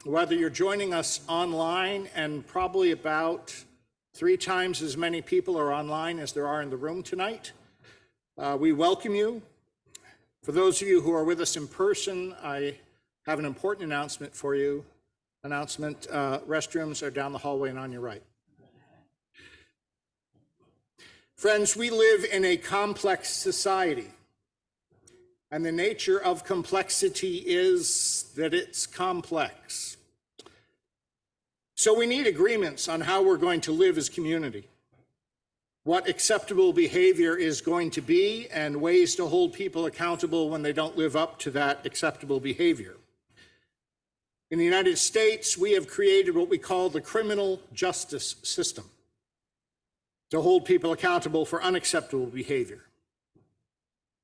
whether you're joining us online, and probably about 3 times as many people are online as there are in the room tonight. We welcome you. For those of you who are with us in person, I have an important announcement for you. Restrooms are down the hallway and on your right. Friends, we live in a complex society, and the nature of complexity is that it's complex. So we need agreements on how we're going to live as community, what acceptable behavior is going to be, and ways to hold people accountable when they don't live up to that acceptable behavior. In the United States, we have created what we call the criminal justice system to hold people accountable for unacceptable behavior.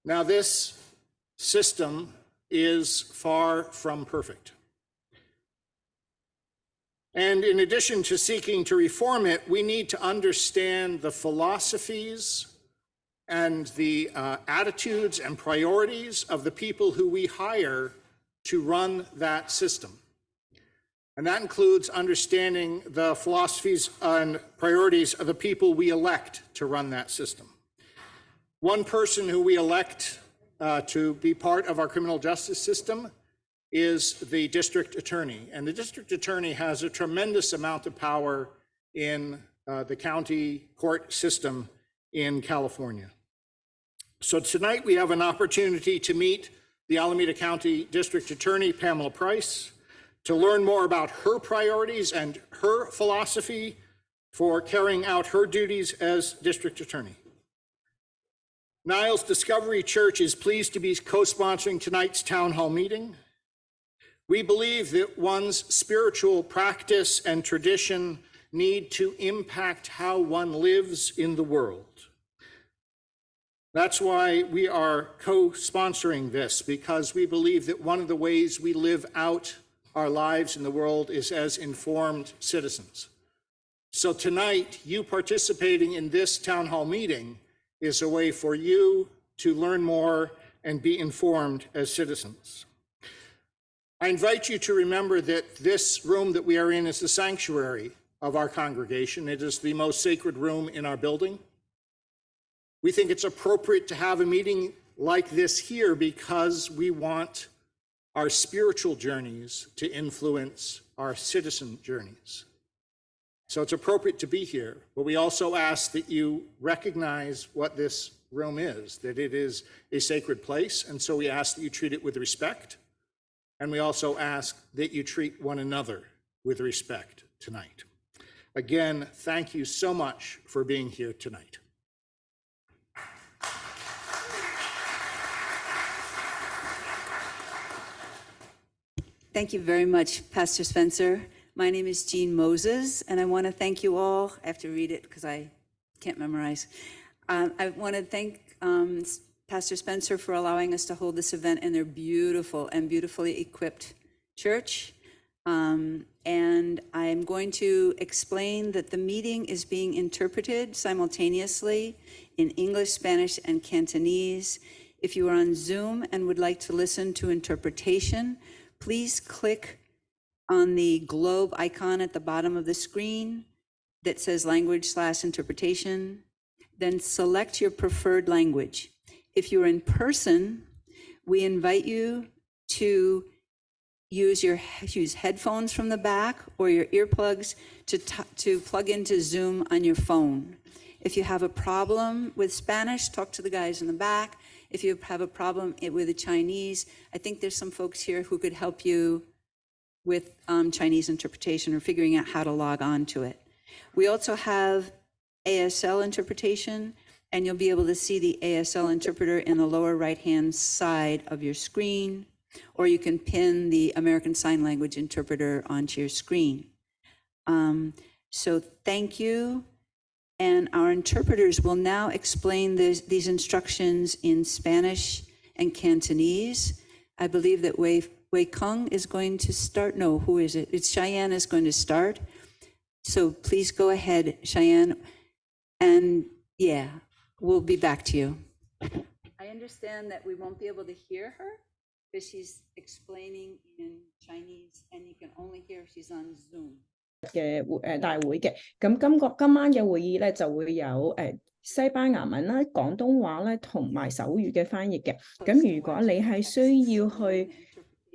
Now, this system is far from perfect. And in addition to seeking to reform it, we need to understand the philosophies and the attitudes and priorities of the people who we hire to run that system. And that includes understanding the philosophies and priorities of the people we elect to run that system. One person who we elect to be part of our criminal justice system is the district attorney. And the district attorney has a tremendous amount of power in the county court system in California. So tonight we have an opportunity to meet the Alameda County District Attorney Pamela Price to learn more about her priorities and her philosophy for carrying out her duties as district attorney. Niles Discovery Church is pleased to be co-sponsoring tonight's town hall meeting. We believe that one's spiritual practice and tradition need to impact how one lives in the world. That's why we are co-sponsoring this, because we believe that one of the ways we live out our lives in the world is as informed citizens. So tonight, you participating in this town hall meeting is a way for you to learn more and be informed as citizens. I invite you to remember that this room that we are in is the sanctuary of our congregation. It is the most sacred room in our building. We think it's appropriate to have a meeting like this here because we want our spiritual journeys to influence our citizen journeys. So it's appropriate to be here, but we also ask that you recognize what this room is, that it is a sacred place, and so we ask that you treat it with respect. And we also ask that you treat one another with respect tonight. Again, thank you so much for being here tonight. Thank you very much, Pastor Spencer. My name is Jean Moses, and I want to thank you all. I have to read it because I can't memorize. I want to thank Pastor Spencer for allowing us to hold this event in their beautiful and beautifully equipped church. And I'm going to explain that the meeting is being interpreted simultaneously in English, Spanish, and Cantonese. If you are on Zoom and would like to listen to interpretation, please click on the globe icon at the bottom of the screen that says language/interpretation, then select your preferred language. If you're in person, we invite you to use headphones from the back or your earplugs to plug into Zoom on your phone. If you have a problem with Spanish, talk to the guys in the back. If you have a problem with the Chinese, I think there's some folks here who could help you with Chinese interpretation or figuring out how to log on to it. We also have ASL interpretation, and you'll be able to see the ASL interpreter in the lower right-hand side of your screen, or you can pin the American Sign Language interpreter onto your screen. So thank you. And our interpreters will now explain these instructions in Spanish and Cantonese. I believe that Wei Kung is going to start. No, who is it? It's Cheyenne is going to start. So please go ahead, Cheyenne. And yeah, we'll be back to you. I understand that we won't be able to hear her because she's explaining in Chinese and you can only hear She's on Zoom. 嘅大會嘅，咁今晚嘅會議咧就會有西班牙文啦、廣東話咧同埋手語嘅翻譯嘅。咁如果你係需要去，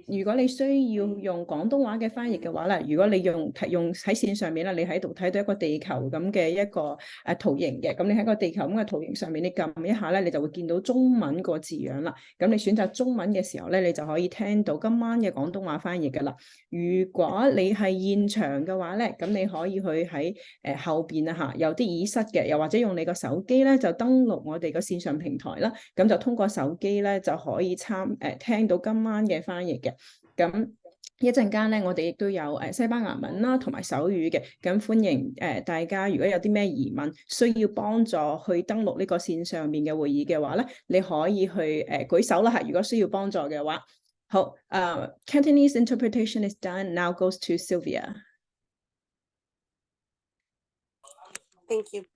如果你需要用廣東話嘅翻譯嘅話咧，如果你用喺線上面咧，你喺度睇到一個地球咁嘅一個圖形嘅，咁你喺個地球咁嘅圖形上面，你撳一下咧，你就會見到中文個字樣啦。咁你選擇中文嘅時候咧，你就可以聽到今晚嘅廣東話翻譯噶啦。如果你係現場嘅話咧，咁你可以去喺後邊啊嚇，有啲耳塞嘅，又或者用你個手機咧就登錄我哋個線上平台啦，咁就通過手機咧就可以聽到今晚嘅翻譯嘅。咁一陣間咧，我哋亦都有西班牙文啦，同埋手語嘅。咁歡迎大家，如果有啲咩疑問，需要幫助去登錄呢個線上面嘅會議嘅話咧，你可以去舉手啦嚇。如果需要幫助嘅話，好，Cantonese interpretation is done. Now goes to Sylvia. Thank you.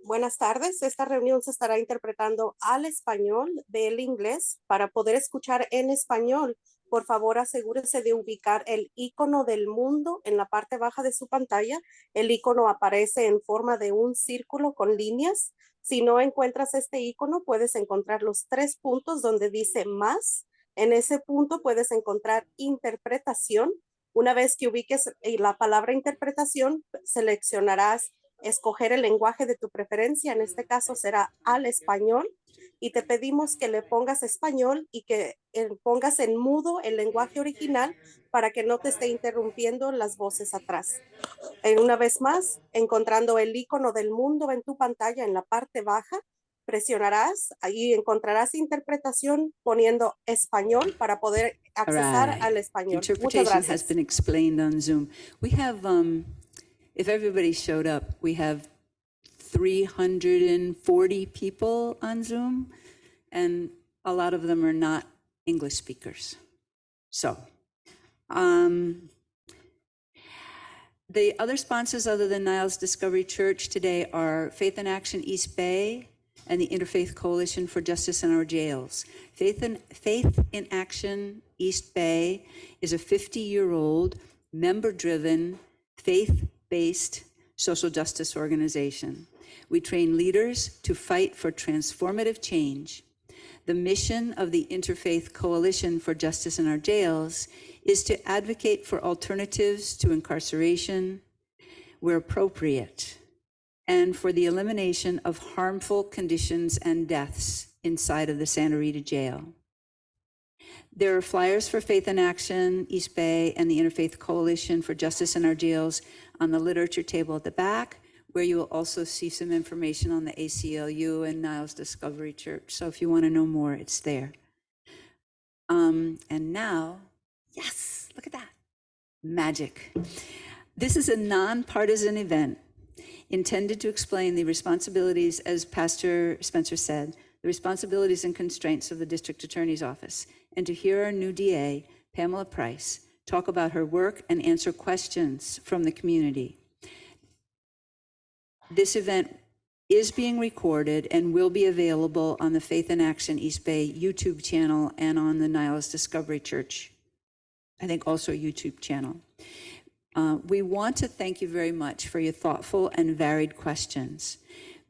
Buenas tardes. Esta reunión se estará interpretando al español del inglés. Para poder escuchar en español, por favor asegúrese de ubicar el icono del mundo en la parte baja de su pantalla. El icono aparece en forma de un círculo con líneas. Si no encuentras este icono, puedes encontrar los 3 puntos donde dice más. En ese punto puedes encontrar interpretación. Una vez que ubiques la palabra interpretación, seleccionarás escoger el lenguaje de tu preferencia. En este caso será al español. Y te pedimos que le pongas español y que pongas en mudo el lenguaje original para que no te esté interrumpiendo las voces atrás. Una vez más, encontrando el icono del mundo en tu pantalla en la parte baja, presionarás, ahí encontrarás interpretación poniendo español para poder accesar al español. Muchas Interpretation has gracias. been explained on Zoom. We have, if everybody showed up, we have 340 people on Zoom, and a lot of them are not English speakers. So, the other sponsors other than Niles Discovery Church today are Faith in Action East Bay and the Interfaith Coalition for Justice in Our Jails. Faith in Action East Bay is a 50-year-old, member-driven, faith-based social justice organization. We train leaders to fight for transformative change. The mission of the Interfaith Coalition for Justice in Our Jails is to advocate for alternatives to incarceration where appropriate, and for the elimination of harmful conditions and deaths inside of the Santa Rita Jail. There are flyers for Faith in Action East Bay and the Interfaith Coalition for Justice in Our Jails on the literature table at the back, where you will also see some information on the ACLU and Niles Discovery Church. So if you want to know more, it's there. And now, yes, look at that, magic. This is a nonpartisan event intended to explain the responsibilities, as Pastor Spencer said, the responsibilities and constraints of the District Attorney's Office, and to hear our new DA, Pamela Price, talk about her work and answer questions from the community. This event is being recorded and will be available on the Faith in Action East Bay YouTube channel and on the Niles Discovery Church, I think also YouTube channel. We want to thank you very much for your thoughtful and varied questions.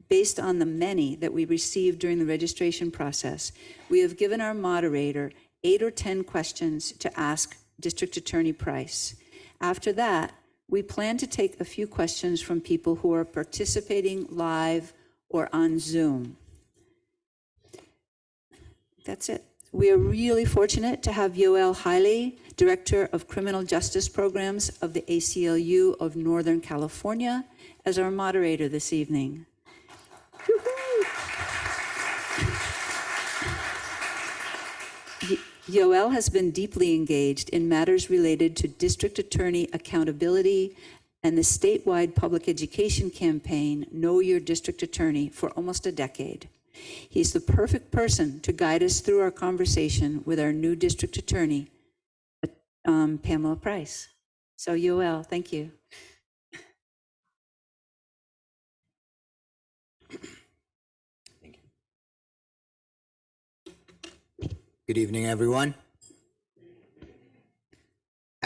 Based on the many that we received during the registration process, we have given our moderator 8 or 10 questions to ask District Attorney Price. After that, we plan to take a few questions from people who are participating live or on Zoom. That's it. We are really fortunate to have Yoel Hiley, Director of Criminal Justice Programs of the ACLU of Northern California, as our moderator this evening. Yoel has been deeply engaged in matters related to district attorney accountability and the statewide public education campaign, Know Your District Attorney, for almost a decade. He's the perfect person to guide us through our conversation with our new district attorney, Pamela Price. So Yoel, thank you. Good evening, everyone.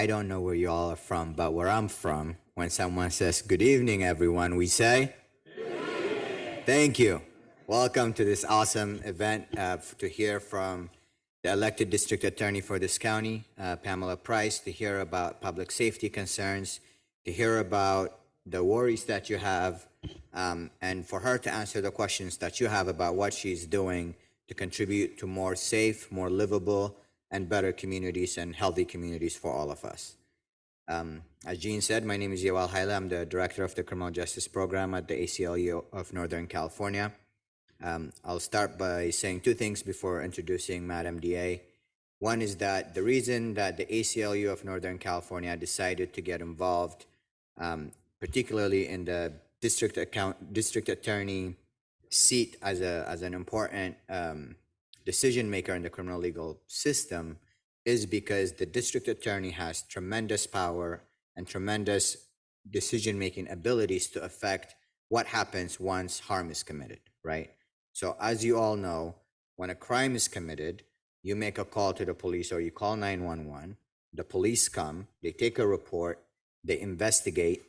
I don't know where you all are from, but where I'm from, when someone says, "Good evening, everyone," we say, "Thank you." Welcome to this awesome event to hear from the elected district attorney for this county, Pamela Price, to hear about public safety concerns, to hear about the worries that you have, and for her to answer the questions that you have about what she's doing to contribute to more safe, more livable, and better communities and healthy communities for all of us. As Jean said, my name is Yoel Haile. I'm the director of the Criminal Justice Program at the ACLU of Northern California. I'll start by saying two things before introducing Madam DA. One is that the reason that the ACLU of Northern California decided to get involved, particularly in the district attorney seat as an important decision maker in the criminal legal system, is because the district attorney has tremendous power and tremendous decision-making abilities to affect what happens once harm is committed, right? So as you all know, when a crime is committed, you make a call to the police or you call 911, the police come, they take a report, they investigate.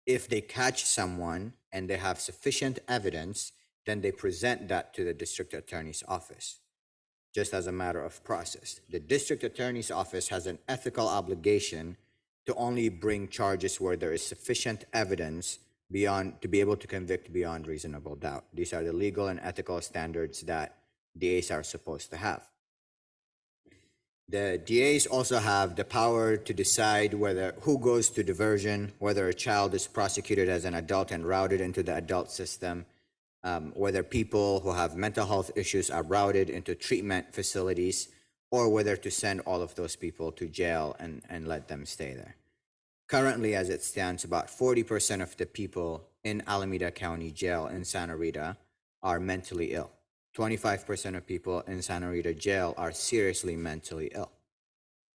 If they catch someone and they have sufficient evidence, then they present that to the district attorney's office. Just as a matter of process, the district attorney's office has an ethical obligation to only bring charges where there is sufficient evidence to be able to convict beyond reasonable doubt. These are the legal and ethical standards that DAs are supposed to have. The DAs also have the power to decide who goes to diversion, whether a child is prosecuted as an adult and routed into the adult system, whether people who have mental health issues are routed into treatment facilities, or whether to send all of those people to jail and let them stay there. Currently, as it stands, about 40% of the people in Alameda County Jail in Santa Rita are mentally ill. 25% of people in Santa Rita Jail are seriously mentally ill.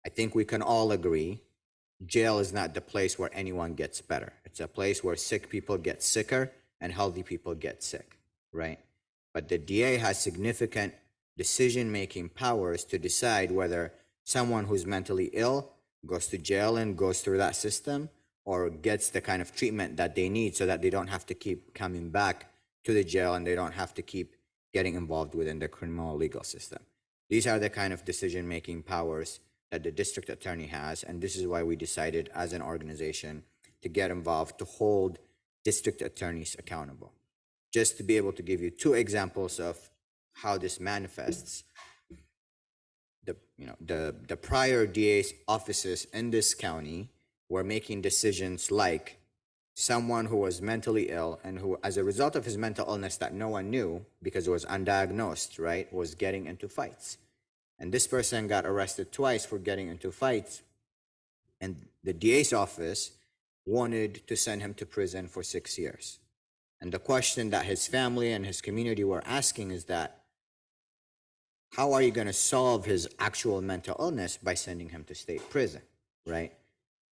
I think we can all agree jail is not the place where anyone gets better. It's a place where sick people get sicker and healthy people get sick, right? But the DA has significant decision-making powers to decide whether someone who's mentally ill goes to jail and goes through that system or gets the kind of treatment that they need so that they don't have to keep coming back to the jail and they don't have to keep getting involved within the criminal legal system. These are the kind of decision-making powers that the district attorney has, and this is why we decided as an organization to get involved to hold district attorneys accountable. Just to be able to give you two examples of how this manifests, the prior DA's offices in this county were making decisions like someone who was mentally ill and who, as a result of his mental illness that no one knew because it was undiagnosed, right, was getting into fights. And this person got arrested twice for getting into fights. And the DA's office wanted to send him to prison for 6 years. And the question that his family and his community were asking is that, how are you going to solve his actual mental illness by sending him to state prison, right?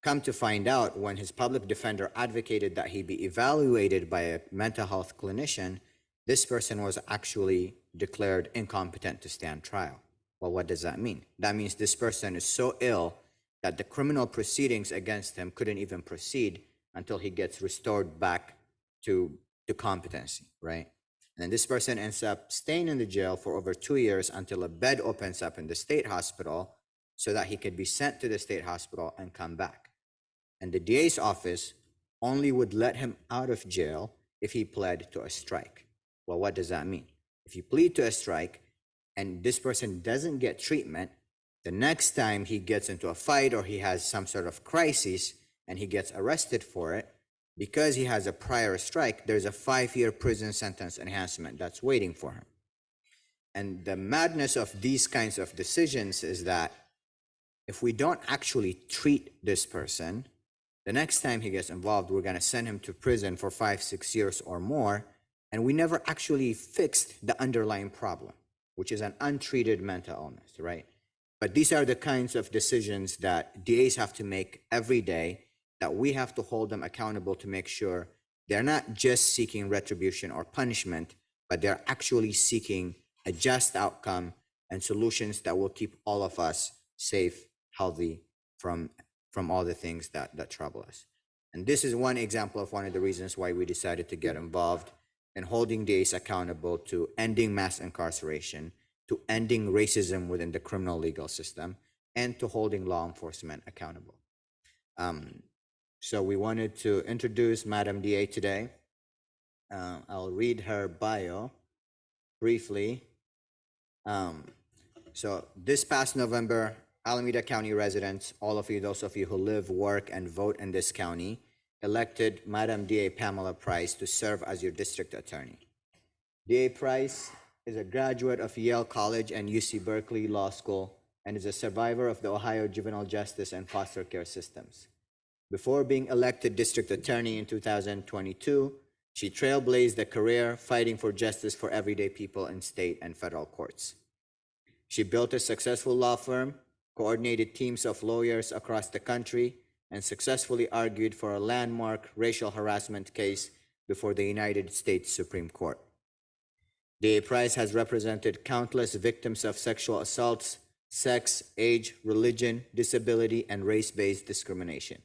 Come to find out, when his public defender advocated that he be evaluated by a mental health clinician, this person was actually declared incompetent to stand trial. Well, what does that mean? That means this person is so ill that the criminal proceedings against him couldn't even proceed until he gets restored back to competency, right? And then this person ends up staying in the jail for over 2 years until a bed opens up in the state hospital so that he could be sent to the state hospital and come back. And the DA's office only would let him out of jail if he pled to a strike. Well, what does that mean? If you plead to a strike and this person doesn't get treatment, the next time he gets into a fight or he has some sort of crisis and he gets arrested for it, because he has a prior strike, there's a 5-year prison sentence enhancement that's waiting for him. And the madness of these kinds of decisions is that if we don't actually treat this person, the next time he gets involved, we're going to send him to prison for 5-6 years or more. And we never actually fixed the underlying problem, which is an untreated mental illness, right? But these are the kinds of decisions that DAs have to make every day, that we have to hold them accountable to make sure they're not just seeking retribution or punishment, but they're actually seeking a just outcome and solutions that will keep all of us safe, healthy from from all the things that trouble us. And this is one example of one of the reasons why we decided to get involved in holding DAs accountable to ending mass incarceration, to ending racism within the criminal legal system, and to holding law enforcement accountable. So we wanted to introduce Madam DA today. I'll read her bio briefly. So this past November, Alameda County residents, all of you, those of you who live, work, and vote in this county, elected Madam DA Pamela Price to serve as your district attorney. DA Price is a graduate of Yale College and UC Berkeley Law School and is a survivor of the Ohio juvenile justice and foster care systems. Before being elected district attorney in 2022, she trailblazed a career fighting for justice for everyday people in state and federal courts. She built a successful law firm, coordinated teams of lawyers across the country, and successfully argued for a landmark racial harassment case before the United States Supreme Court. DA Price has represented countless victims of sexual assaults, sex, age, religion, disability, and race-based discrimination,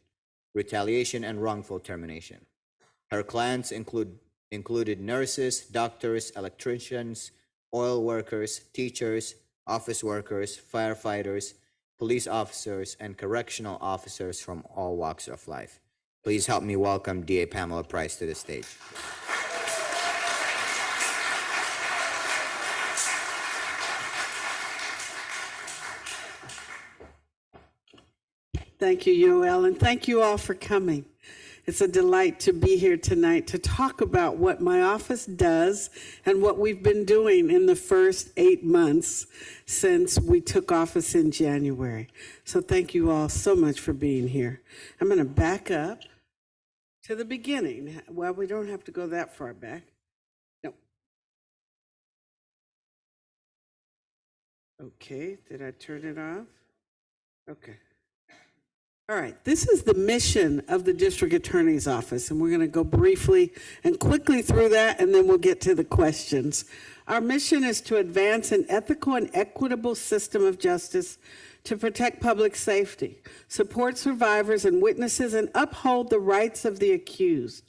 retaliation, and wrongful termination. Her clients included nurses, doctors, electricians, oil workers, teachers, office workers, firefighters, police officers, and correctional officers from all walks of life. Please help me welcome DA Pamela Price to the stage. Thank you, Yoel, and thank you all for coming. It's a delight to be here tonight to talk about what my office does and what we've been doing in the first 8 months since we took office in January. So thank you all so much for being here. I'm going to back up to the beginning. Well, we don't have to go that far back. No. Okay, did I turn it off? Okay. All right, this is the mission of the District Attorney's Office, and we're going to go briefly and quickly through that, and then we'll get to the questions. Our mission is to advance an ethical and equitable system of justice to protect public safety, support survivors and witnesses, and uphold the rights of the accused,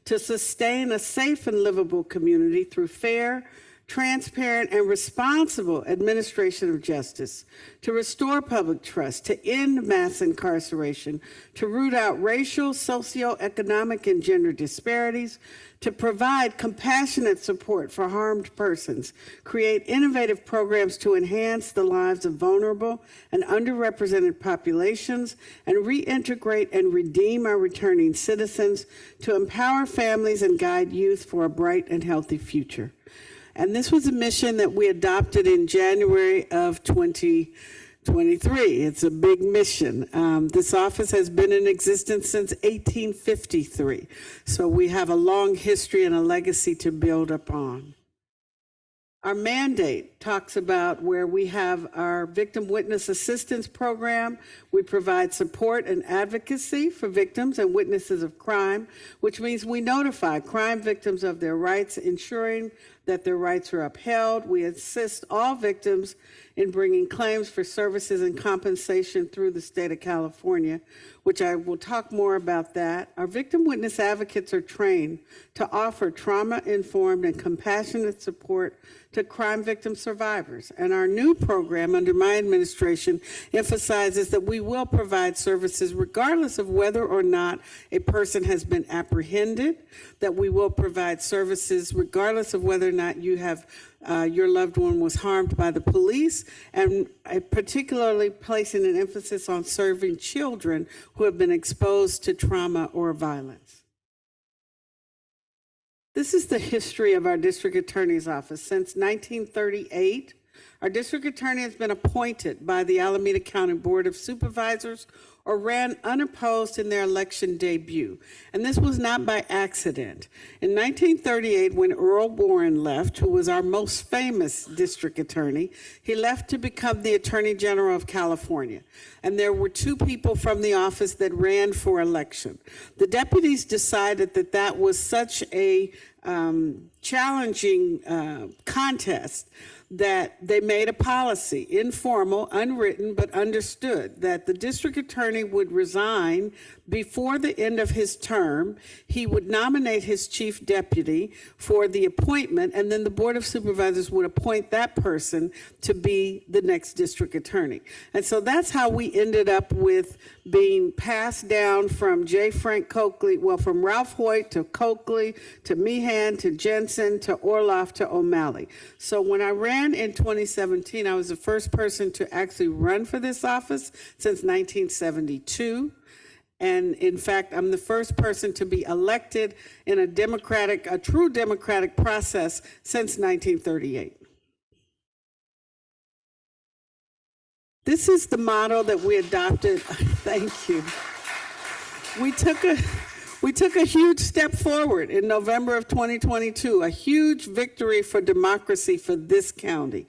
to sustain a safe and livable community through fair, transparent, and responsible administration of justice, to restore public trust, to end mass incarceration, to root out racial, socioeconomic, and gender disparities, to provide compassionate support for harmed persons, create innovative programs to enhance the lives of vulnerable and underrepresented populations, and reintegrate and redeem our returning citizens, to empower families and guide youth for a bright and healthy future. And this was a mission that we adopted in January of 2023. It's a big mission. This office has been in existence since 1853. So we have a long history and a legacy to build upon. Our mandate talks about where we have our Victim Witness Assistance Program. We provide support and advocacy for victims and witnesses of crime, which means we notify crime victims of their rights, ensuring that their rights are upheld. We assist all victims in bringing claims for services and compensation through the state of California, which I will talk more about that. Our victim witness advocates are trained to offer trauma-informed and compassionate support to crime victim survivors. And our new program under my administration emphasizes that we will provide services regardless of whether or not a person has been apprehended, that we will provide services regardless of whether or not you have your loved one was harmed by the police, and particularly placing an emphasis on serving children who have been exposed to trauma or violence. This is the history of our district attorney's office. Since 1938, our district attorney has been appointed by the Alameda County Board of Supervisors or ran unopposed in their election debut. And this was not by accident. In 1938, when Earl Warren left, who was our most famous district attorney, he left to become the Attorney General of California. And there were two people from the office that ran for election. The deputies decided that that was such a challenging contest that they made a policy, informal, unwritten, but understood, that the district attorney would resign before the end of his term. He would nominate his chief deputy for the appointment, and then the Board of Supervisors would appoint that person to be the next district attorney. And so that's how we ended up with being passed down from J. Frank Coakley, well, from Ralph Hoyt to Coakley to Meehan to Jensen to Orloff to O'Malley. So when I ran in 2017, I was the first person to actually run for this office since 1972. And in fact, I'm the first person to be elected in a true democratic process since 1938. This is the model that we adopted. Thank you. We took a huge step forward in November of 2022, a huge victory for democracy for this county.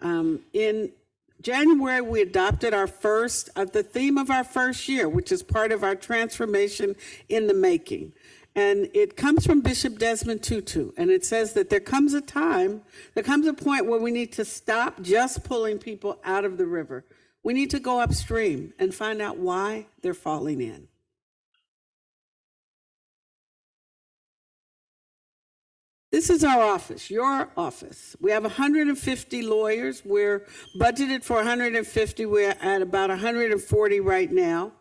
In January, we adopted the theme of our first year, which is part of our transformation in the making. And it comes from Bishop Desmond Tutu. And it says that there comes a point where we need to stop just pulling people out of the river. We need to go upstream and find out why they're falling in. This is our office, your office. We have 150 lawyers. We're budgeted for 150. We're at about 140 right now.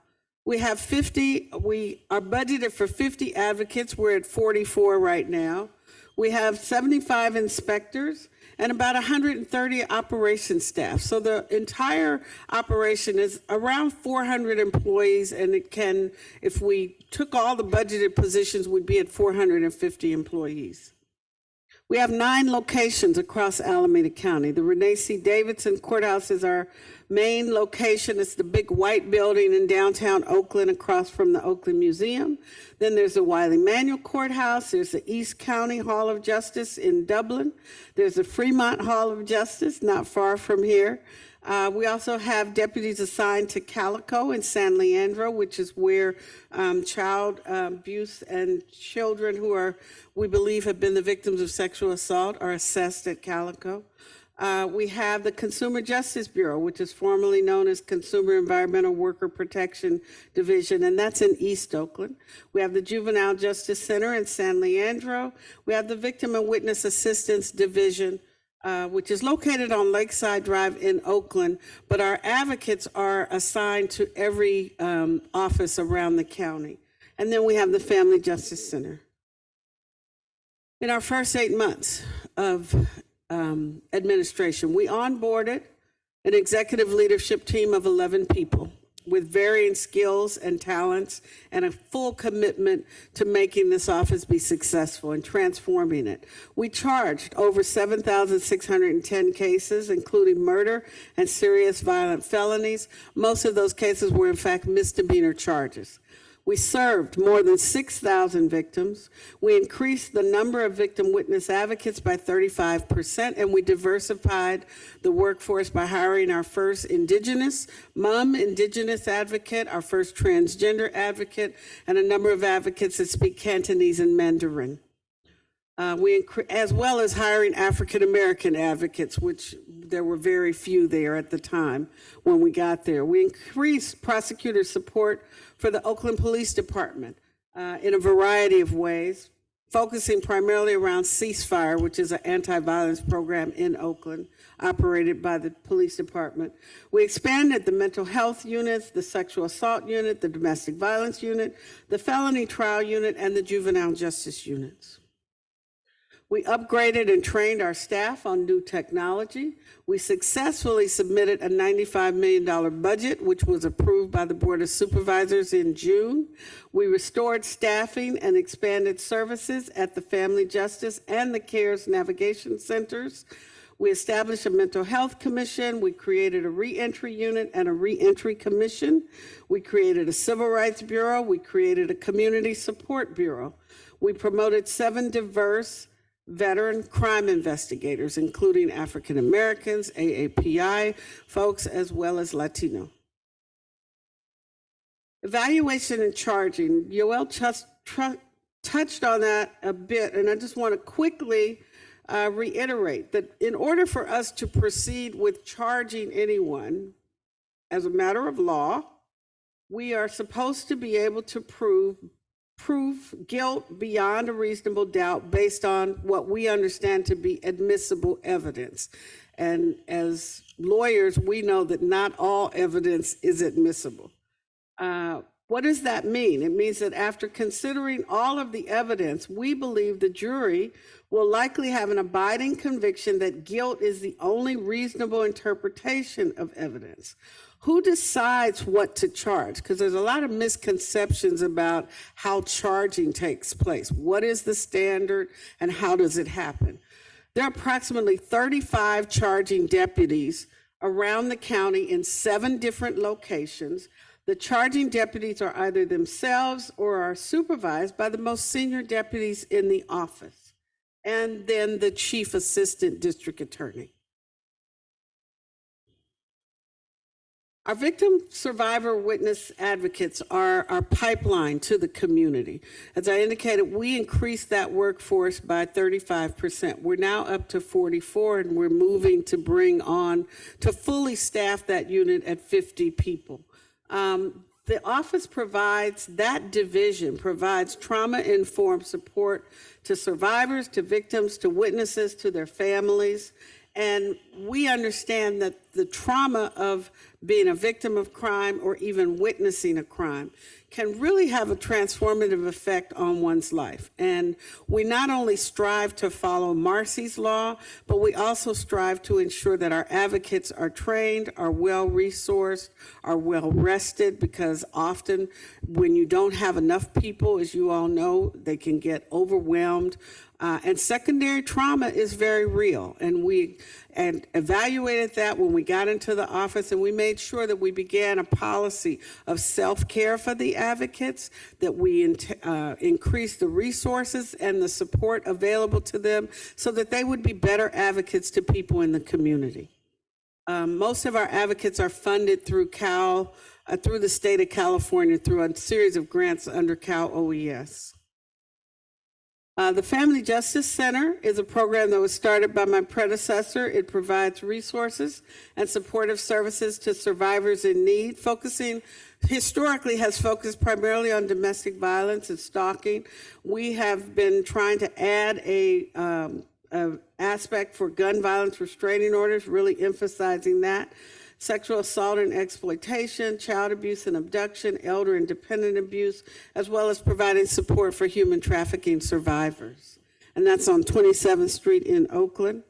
We are budgeted for 50 advocates. We're at 44 right now. We have 75 inspectors and about 130 operation staff. So the entire operation is around 400 employees, and if we took all the budgeted positions, we'd be at 450 employees. We have 9 locations across Alameda County. The Renee C. Davidson Courthouse is our main location. It's the big white building in downtown Oakland across from the Oakland Museum. Then there's the Wiley Manuel Courthouse. There's the East County Hall of Justice in Dublin. There's the Fremont Hall of Justice, not far from here. We also have deputies assigned to Calico in San Leandro, which is where child abuse and children who we believe have been the victims of sexual assault are assessed at Calico. We have the Consumer Justice Bureau, which is formerly known as Consumer Environmental Worker Protection Division, and that's in East Oakland. We have the Juvenile Justice Center in San Leandro. We have the Victim and Witness Assistance Division, which is located on Lakeside Drive in Oakland, but our advocates are assigned to every office around the county. And then we have the Family Justice Center. In our first 8 months of administration, we onboarded an executive leadership team of 11 people with varying skills and talents and a full commitment to making this office be successful and transforming it. We charged over 7,610 cases, including murder and serious violent felonies. Most of those cases were in fact misdemeanor charges. We served more than 6,000 victims. We increased the number of victim witness advocates by 35%, and we diversified the workforce by hiring our first Indigenous advocate, our first transgender advocate, and a number of advocates that speak Cantonese and Mandarin. As well as hiring African-American advocates, which there were very few there at the time when we got there. We increased prosecutor support for the Oakland Police Department in a variety of ways, focusing primarily around Ceasefire, which is an anti-violence program in Oakland, operated by the police department. We expanded the mental health units, the sexual assault unit, the domestic violence unit, the felony trial unit, and the juvenile justice units. We upgraded and trained our staff on new technology. We successfully submitted a $95 million budget, which was approved by the Board of Supervisors in June. We restored staffing and expanded services at the Family Justice and the CARES Navigation Centers. We established a mental health commission. We created a reentry unit and a reentry commission. We created a civil rights bureau. We created a community support bureau. We promoted 7 diverse veteran crime investigators, including African Americans, AAPI folks, as well as Latino. Evaluation and charging. Yoel touched on that a bit, and I just want to quickly reiterate that in order for us to proceed with charging anyone as a matter of law, we are supposed to be able to prove guilt beyond a reasonable doubt based on what we understand to be admissible evidence. And as lawyers, we know that not all evidence is admissible. What does that mean? It means that after considering all of the evidence, we believe the jury will likely have an abiding conviction that guilt is the only reasonable interpretation of evidence. Who decides what to charge? Because there's a lot of misconceptions about how charging takes place. What is the standard and how does it happen? There are approximately 35 charging deputies around the county in 7 different locations. The charging deputies are either themselves or are supervised by the most senior deputies in the office, and then the chief assistant district attorney. Our victim, survivor, witness advocates are our pipeline to the community. As I indicated, we increased that workforce by 35%. We're now up to 44, and we're moving to bring on to fully staff that unit at 50 people. The office provides, that division provides trauma-informed support to survivors, to victims, to witnesses, to their families. And we understand that the trauma of being a victim of crime or even witnessing a crime can really have a transformative effect on one's life. And we not only strive to follow Marcy's law, but we also strive to ensure that our advocates are trained, are well-resourced, are well-rested, because often when you don't have enough people, as you all know, they can get overwhelmed. And secondary trauma is very real. And we evaluated that when we got into the office, and we made sure that we began a policy of self-care for the advocates, that we increase the resources and the support available to them so that they would be better advocates to people in the community. Most of our advocates are funded through through the state of California through a series of grants under Cal OES. The Family Justice Center is a program that was started by my predecessor. It provides resources and supportive services to survivors in need, historically has focused primarily on domestic violence and stalking. We have been trying to add a aspect for gun violence restraining orders, really emphasizing that. Sexual assault and exploitation, child abuse and abduction, elder and dependent abuse, as well as providing support for human trafficking survivors. And that's on 27th Street in Oakland.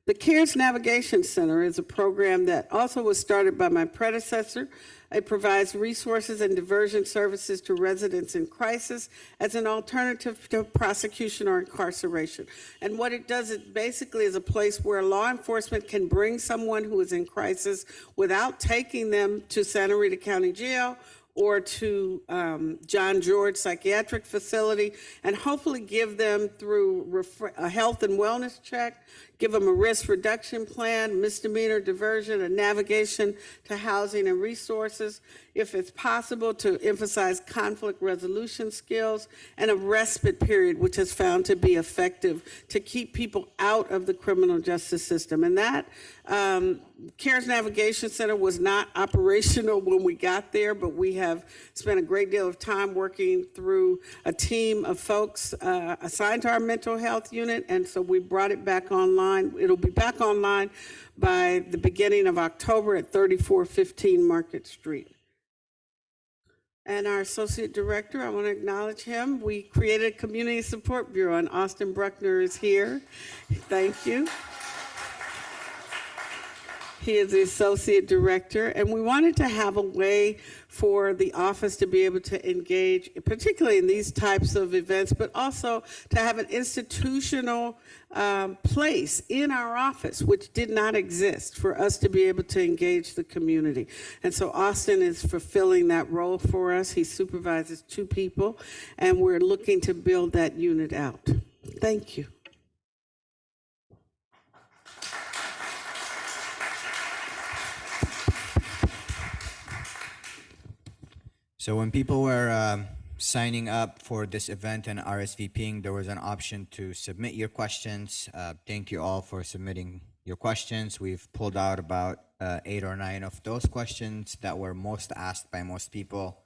The CARES Navigation Center is a program that also was started by my predecessor. It provides resources and diversion services to residents in crisis as an alternative to prosecution or incarceration. And what it does, it basically is a place where law enforcement can bring someone who is in crisis without taking them to Santa Rita County Jail or to John George Psychiatric Facility, and hopefully give them through a health and wellness check, give them a risk reduction plan, misdemeanor diversion, a navigation to housing and resources, if it's possible, to emphasize conflict resolution skills, and a respite period, which has found to be effective to keep people out of the criminal justice system. And that CARES Navigation Center was not operational when we got there, but we have spent a great deal of time working through a team of folks assigned to our mental health unit, and so we brought it back online. It'll be back online by the beginning of October at 3415 Market Street. And our Associate Director, I want to acknowledge him. We created a Community Support Bureau, and Austin Bruckner is here. Thank you. He is the Associate Director, and we wanted to have a way for the office to be able to engage, particularly in these types of events, but also to have an institutional place in our office, which did not exist, for us to be able to engage the community. And so Austin is fulfilling that role for us. He supervises 2 people, and we're looking to build that unit out. Thank you. So when people were signing up for this event and RSVPing, there was an option to submit your questions. Thank you all for submitting your questions. We've pulled out about 8 or 9 of those questions that were most asked by most people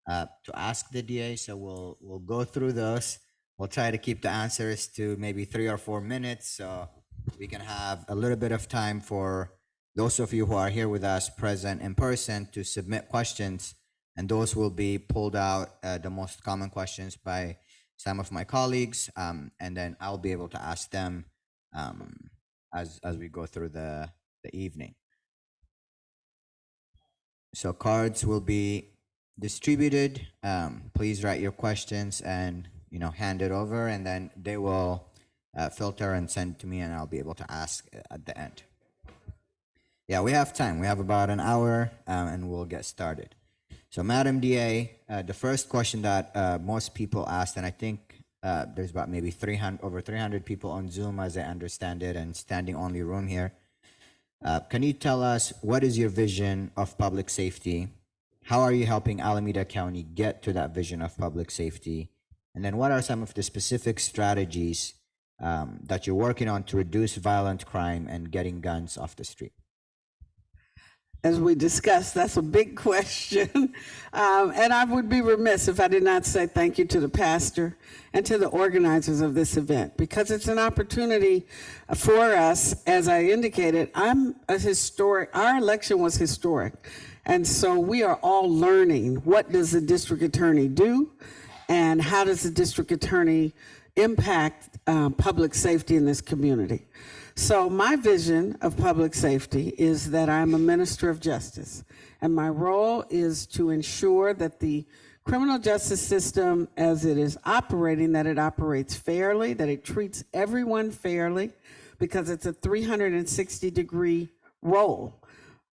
to ask the DA. So we'll go through those. We'll try to keep the answers to maybe 3 or 4 minutes, so we can have a little bit of time for those of you who are here with us present in person to submit questions. And those will be pulled out, the most common questions by some of my colleagues, and then I'll be able to ask them as we go through the evening. So cards will be distributed. Please write your questions and hand it over, and then they will filter and send to me, and I'll be able to ask at the end. Yeah, we have time. We have about an hour, and we'll get started. So, Madam DA, the first question that most people asked, and I think there's about maybe over 300 people on Zoom, as I understand it, and standing only room here. Can you tell us what is your vision of public safety? How are you helping Alameda County get to that vision of public safety? And then what are some of the specific strategies that you're working on to reduce violent crime and getting guns off the street? As we discussed, that's a big question. And I would be remiss if I did not say thank you to the pastor and to the organizers of this event, because it's an opportunity for us. As I indicated, our election was historic. And so we are all learning, what does the district attorney do? And how does the district attorney impact public safety in this community? So my vision of public safety is that I'm a minister of justice, and my role is to ensure that the criminal justice system, as it is operating, that it operates fairly, that it treats everyone fairly, because it's a 360-degree role.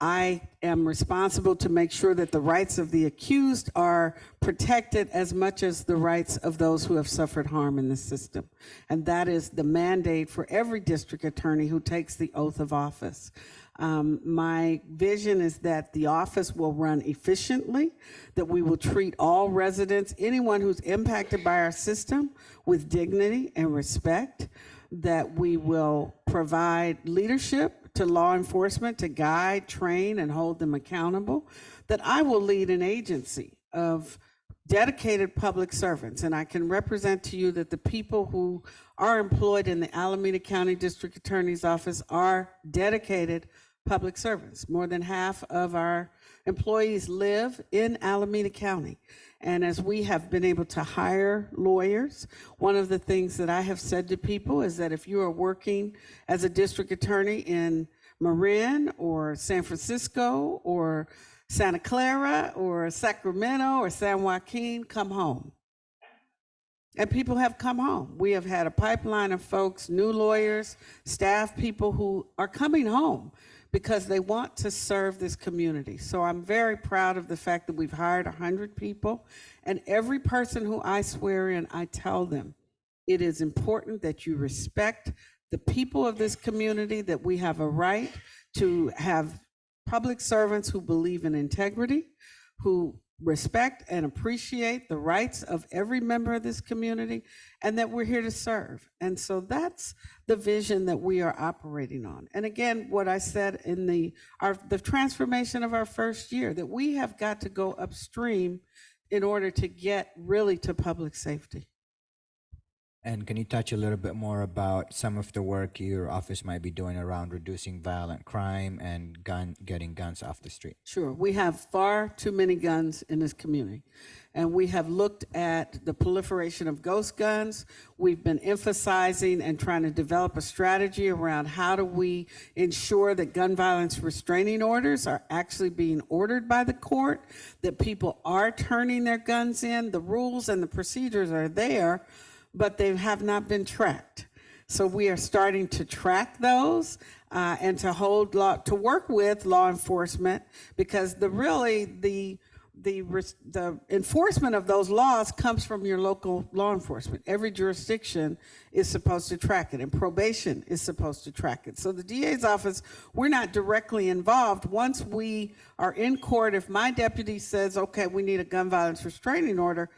I am responsible to make sure that the rights of the accused are protected as much as the rights of those who have suffered harm in the system. And that is the mandate for every district attorney who takes the oath of office. My vision is that the office will run efficiently, that we will treat all residents, anyone who's impacted by our system, with dignity and respect, that we will provide leadership to law enforcement to guide, train, and hold them accountable, that I will lead an agency of dedicated public servants. And I can represent to you that the people who are employed in the Alameda County District Attorney's Office are dedicated public servants. More than half of our employees live in Alameda County. And as we have been able to hire lawyers, one of the things that I have said to people is that if you are working as a district attorney in Marin or San Francisco or Santa Clara or Sacramento or San Joaquin, come home. And people have come home. We have had a pipeline of folks, new lawyers, staff people who are coming home because they want to serve this community. So I'm very proud of the fact that we've hired 100 people, and every person who I swear in, I tell them, it is important that you respect the people of this community, that we have a right to have public servants who believe in integrity, who respect and appreciate the rights of every member of this community, and that we're here to serve. And so that's the vision that we are operating on. And again, what I said in the transformation of our first year, that we have got to go upstream in order to get really to public safety. And can you touch a little bit more about some of the work your office might be doing around reducing violent crime and getting guns off the street? Sure. We have far too many guns in this community. And we have looked at the proliferation of ghost guns. We've been emphasizing and trying to develop a strategy around how do we ensure that gun violence restraining orders are actually being ordered by the court, that people are turning their guns in. The rules and the procedures are there, but they have not been tracked. So we are starting to track those and to work with law enforcement, because the enforcement of those laws comes from your local law enforcement. Every jurisdiction is supposed to track it, and probation is supposed to track it. So the DA's office, we're not directly involved. Once we are in court, if my deputy says, okay, we need a gun violence restraining order,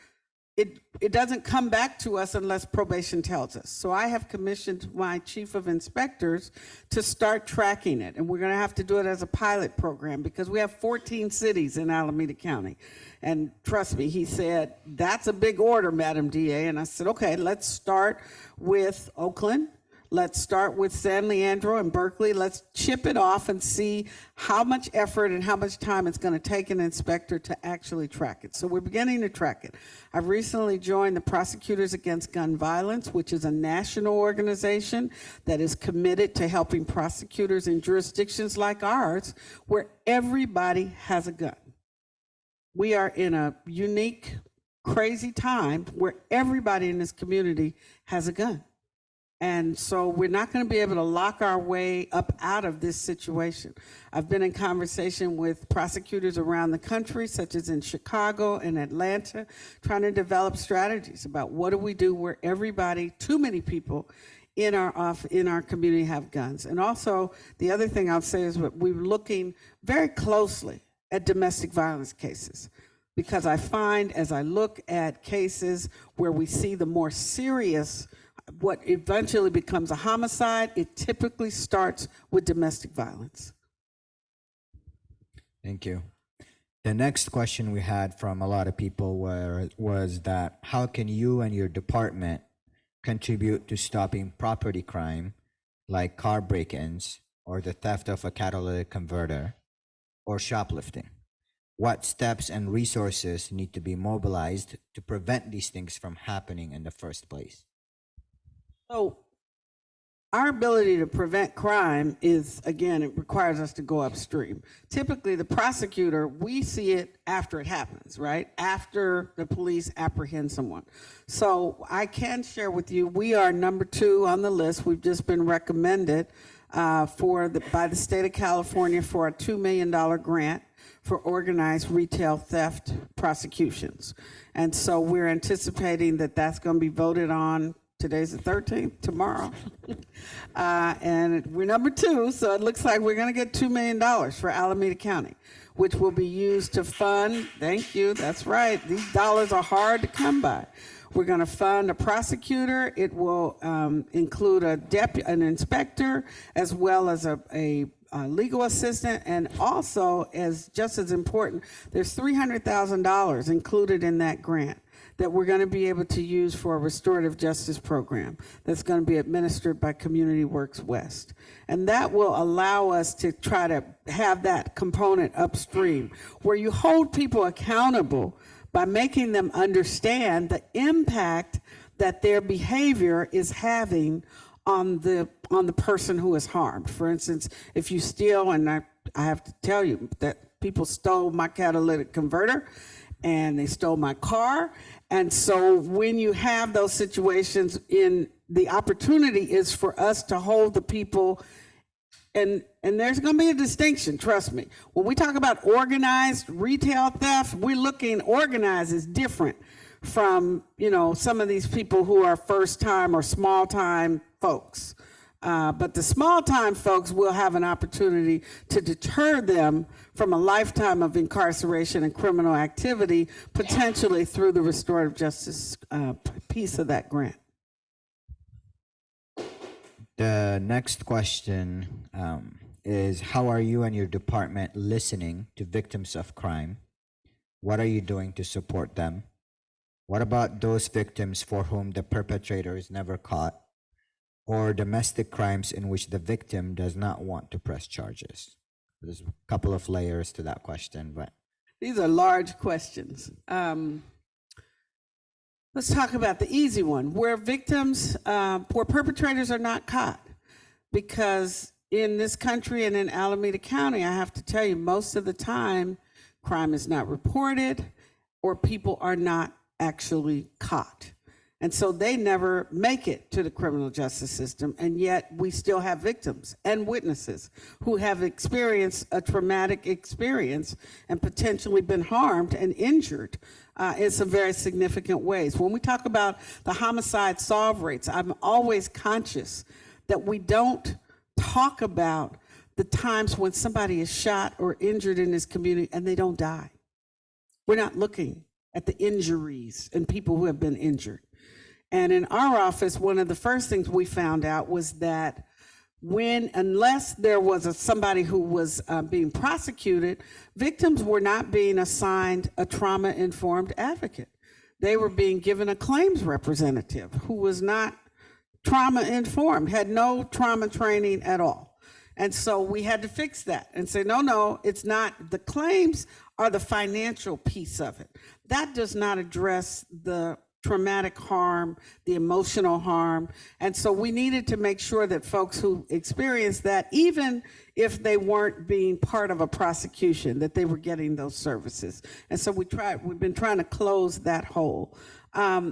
it doesn't come back to us unless probation tells us. So I have commissioned my chief of inspectors to start tracking it. And we're going to have to do it as a pilot program because we have 14 cities in Alameda County. And trust me, he said, that's a big order, Madam DA. And I said, okay, let's start with Oakland. Let's start with San Leandro and Berkeley. Let's chip it off and see how much effort and how much time it's going to take an inspector to actually track it. So we're beginning to track it. I've recently joined the Prosecutors Against Gun Violence, which is a national organization that is committed to helping prosecutors in jurisdictions like ours where everybody has a gun. We are in a unique, crazy time where everybody in this community has a gun. And so we're not going to be able to lock our way up out of this situation. I've been in conversation with prosecutors around the country, such as in Chicago and Atlanta, trying to develop strategies about what do we do where everybody, too many people in our community have guns. And also, the other thing I'll say is we're looking very closely at domestic violence cases, because I find as I look at cases where we see the more serious, what eventually becomes a homicide, it typically starts with domestic violence. Thank you. The next question we had from a lot of people was that how can you and your department contribute to stopping property crime like car break-ins or the theft of a catalytic converter or shoplifting? What steps and resources need to be mobilized to prevent these things from happening in the first place? So our ability to prevent crime is, again, it requires us to go upstream. Typically, the prosecutor, we see it after it happens, right? After the police apprehend someone. So I can share with you, we are number 2 on the list. We've just been recommended by the state of California for a $2 million grant for organized retail theft prosecutions. And so we're anticipating that that's going to be voted on. Today's the 13th, tomorrow. And we're number 2, so it looks like we're going to get $2 million for Alameda County, which will be used to fund, thank you, that's right, these dollars are hard to come by. We're going to fund a prosecutor. It will include an inspector, as well as a legal assistant, and also, just as important, there's $300,000 included in that grant that we're going to be able to use for a restorative justice program that's going to be administered by Community Works West. And that will allow us to try to have that component upstream, where you hold people accountable by making them understand the impact that their behavior is having on the person who is harmed. For instance, if you steal, and I have to tell you that people stole my catalytic converter and they stole my car. And so when you have those situations, the opportunity is for us to hold the people, and there's going to be a distinction, trust me. When we talk about organized retail theft, we're looking, organized is different from, some of these people who are first-time or small-time folks. But the small-time folks will have an opportunity to deter them from a lifetime of incarceration and criminal activity, potentially through the restorative justice piece of that grant. The next question is, how are you and your department listening to victims of crime? What are you doing to support them? What about those victims for whom the perpetrator is never caught, or domestic crimes in which the victim does not want to press charges? There's a couple of layers to that question, but these are large questions. Let's talk about the easy one, where perpetrators are not caught. Because in this country and in Alameda County, I have to tell you, most of the time, crime is not reported or people are not actually caught. And so they never make it to the criminal justice system, and yet we still have victims and witnesses who have experienced a traumatic experience and potentially been harmed and injured in some very significant ways. When we talk about the homicide solve rates, I'm always conscious that we don't talk about the times when somebody is shot or injured in this community and they don't die. We're not looking at the injuries and people who have been injured. And in our office, one of the first things we found out was that unless there was somebody who was being prosecuted, victims were not being assigned a trauma-informed advocate. They were being given a claims representative who was not trauma-informed, had no trauma training at all. And so we had to fix that and say, no, it's not. The claims are the financial piece of it. That does not address the traumatic harm, the emotional harm. And so we needed to make sure that folks who experienced that, even if they weren't being part of a prosecution, that they were getting those services. And so we've been trying to close that hole.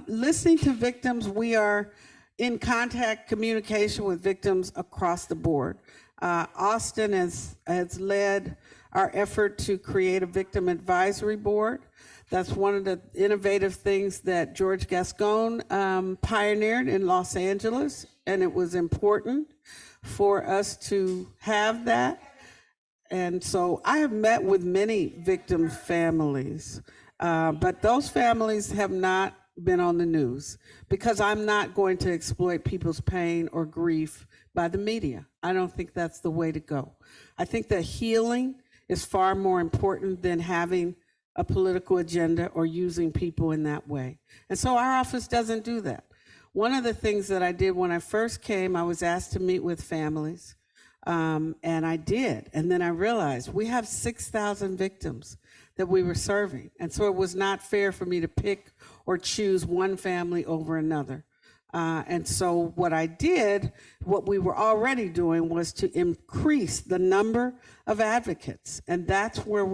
Listening to victims, we are in contact, communication with victims across the board. Austin has led our effort to create a victim advisory board. That's one of the innovative things that George Gascon pioneered in Los Angeles, and it was important for us to have that. And so I have met with many victim families, but those families have not been on the news because I'm not going to exploit people's pain or grief by the media. I don't think that's the way to go. I think that healing is far more important than having a political agenda or using people in that way. And so our office doesn't do that. One of the things that I did when I first came, I was asked to meet with families, and I did. And then I realized we have 6,000 victims that we were serving. And so it was not fair for me to pick or choose one family over another. And so what we were already doing was to increase the number of advocates. And that's where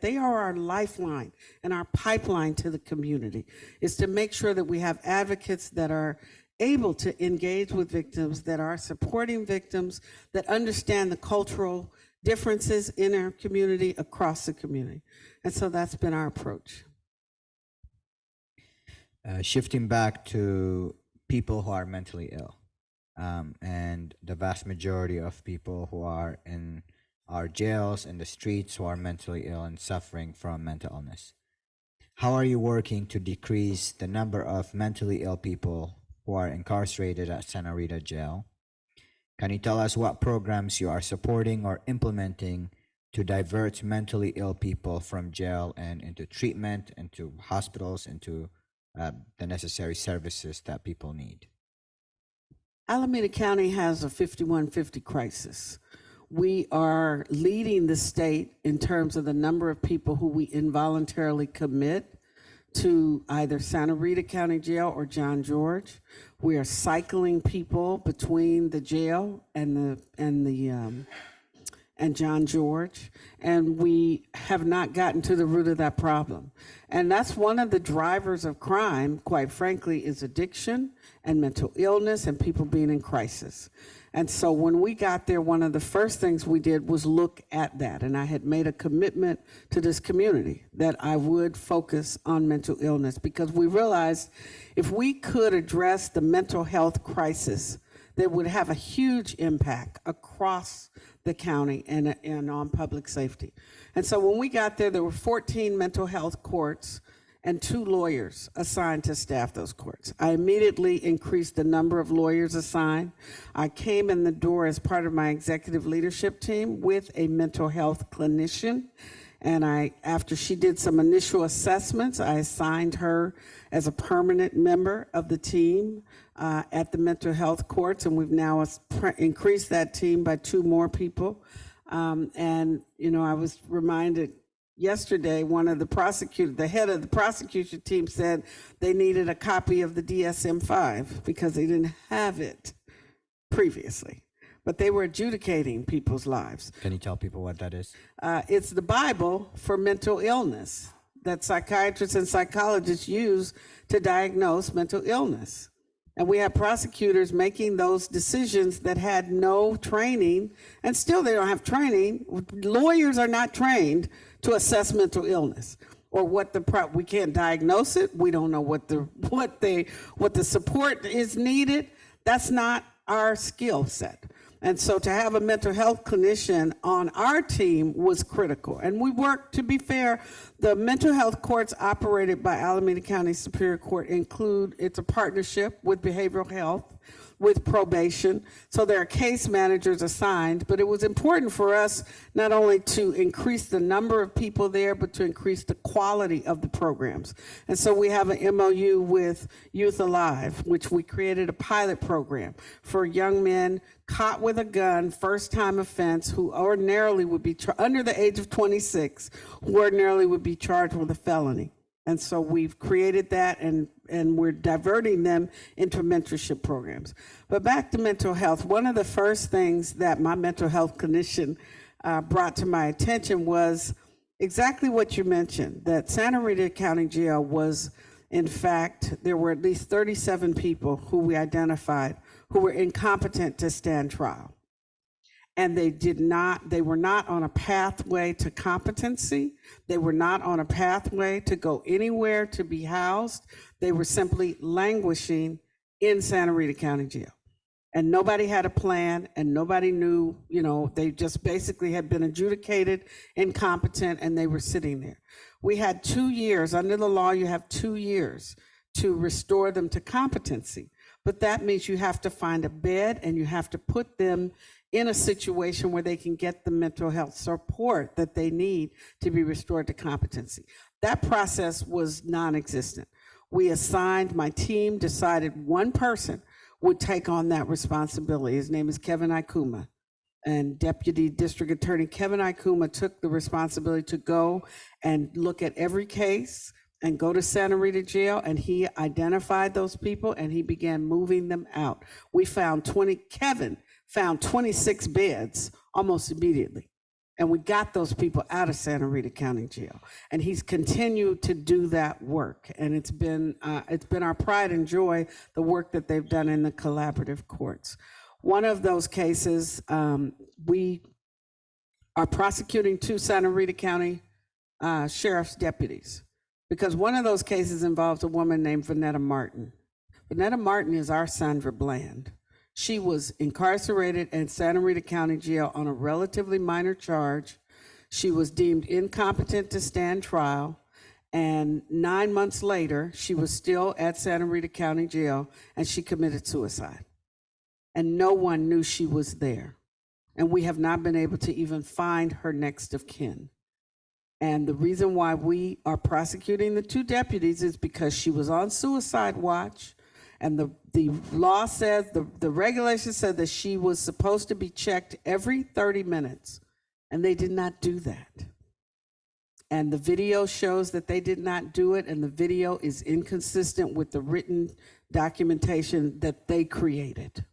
they are our lifeline and our pipeline to the community, is to make sure that we have advocates that are able to engage with victims, that are supporting victims, that understand the cultural differences in our community, across the community. And so that's been our approach. Shifting back to people who are mentally ill, and the vast majority of people who are in our jails and the streets who are mentally ill and suffering from mental illness. How are you working to decrease the number of mentally ill people who are incarcerated at Santa Rita Jail? Can you tell us what programs you are supporting or implementing to divert mentally ill people from jail and into treatment, into hospitals, into the necessary services that people need? Alameda County has a 5150 crisis. We are leading the state in terms of the number of people who we involuntarily commit to either Santa Rita County Jail or John George. We are cycling people between the jail and John George, and we have not gotten to the root of that problem. And that's one of the drivers of crime, quite frankly, is addiction and mental illness and people being in crisis. And so when we got there, one of the first things we did was look at that. And I had made a commitment to this community that I would focus on mental illness, because we realized if we could address the mental health crisis, that would have a huge impact across the county and on public safety. And so when we got there were 14 mental health courts and 2 lawyers assigned to staff those courts. I immediately increased the number of lawyers assigned. I came in the door as part of my executive leadership team with a mental health clinician. And after she did some initial assessments, I assigned her as a permanent member of the team at the mental health courts. And we've now increased that team by 2 more people. And, I was reminded yesterday, the head of the prosecution team said they needed a copy of the DSM-5 because they didn't have it previously. But they were adjudicating people's lives. Can you tell people what that is? It's the Bible for mental illness that psychiatrists and psychologists use to diagnose mental illness. And we have prosecutors making those decisions that had no training, and still they don't have training. Lawyers are not trained to assess mental illness or we can't diagnose it. We don't know what the support is needed. That's not our skill set. And so to have a mental health clinician on our team was critical. And we worked, to be fair, the mental health courts operated by Alameda County Superior Court it's a partnership with behavioral health, with probation. So there are case managers assigned, but it was important for us not only to increase the number of people there, but to increase the quality of the programs. And so we have an MOU with Youth Alive, which we created a pilot program for young men caught with a gun, first-time offense, who ordinarily would be under the age of 26, who ordinarily would be charged with a felony. And so we've created that, and we're diverting them into mentorship programs. But back to mental health, one of the first things that my mental health clinician brought to my attention was exactly what you mentioned, that Santa Rita County Jail was, in fact, there were at least 37 people who we identified who were incompetent to stand trial. And they were not on a pathway to competency. They were not on a pathway to go anywhere to be housed. They were simply languishing in Santa Rita County Jail. And nobody had a plan, and nobody knew, they just basically had been adjudicated incompetent, and they were sitting there. We had 2 years, under the law, you have 2 years to restore them to competency. But that means you have to find a bed, and you have to put them in a situation where they can get the mental health support that they need to be restored to competency. That process was non-existent. My team decided one person would take on that responsibility. His name is Kevin Ikuma. And Deputy District Attorney Kevin Ikuma took the responsibility to go and look at every case and go to Santa Rita Jail, and he identified those people and he began moving them out. Kevin found 26 beds almost immediately. And we got those people out of Santa Rita County Jail. And he's continued to do that work. And it's been our pride and joy, the work that they've done in the collaborative courts. One of those cases, we are prosecuting 2 Santa Rita County sheriff's deputies, because one of those cases involves a woman named Vanetta Martin. Vanetta Martin is our Sandra Bland. She was incarcerated in Santa Rita County Jail on a relatively minor charge. She was deemed incompetent to stand trial, and 9 months later, she was still at Santa Rita County Jail, and she committed suicide. And no one knew she was there. And we have not been able to even find her next of kin. And the reason why we are prosecuting the 2 deputies is because she was on suicide watch. And the law says, the regulation said that she was supposed to be checked every 30 minutes, and they did not do that. And the video shows that they did not do it, and the video is inconsistent with the written documentation that they created.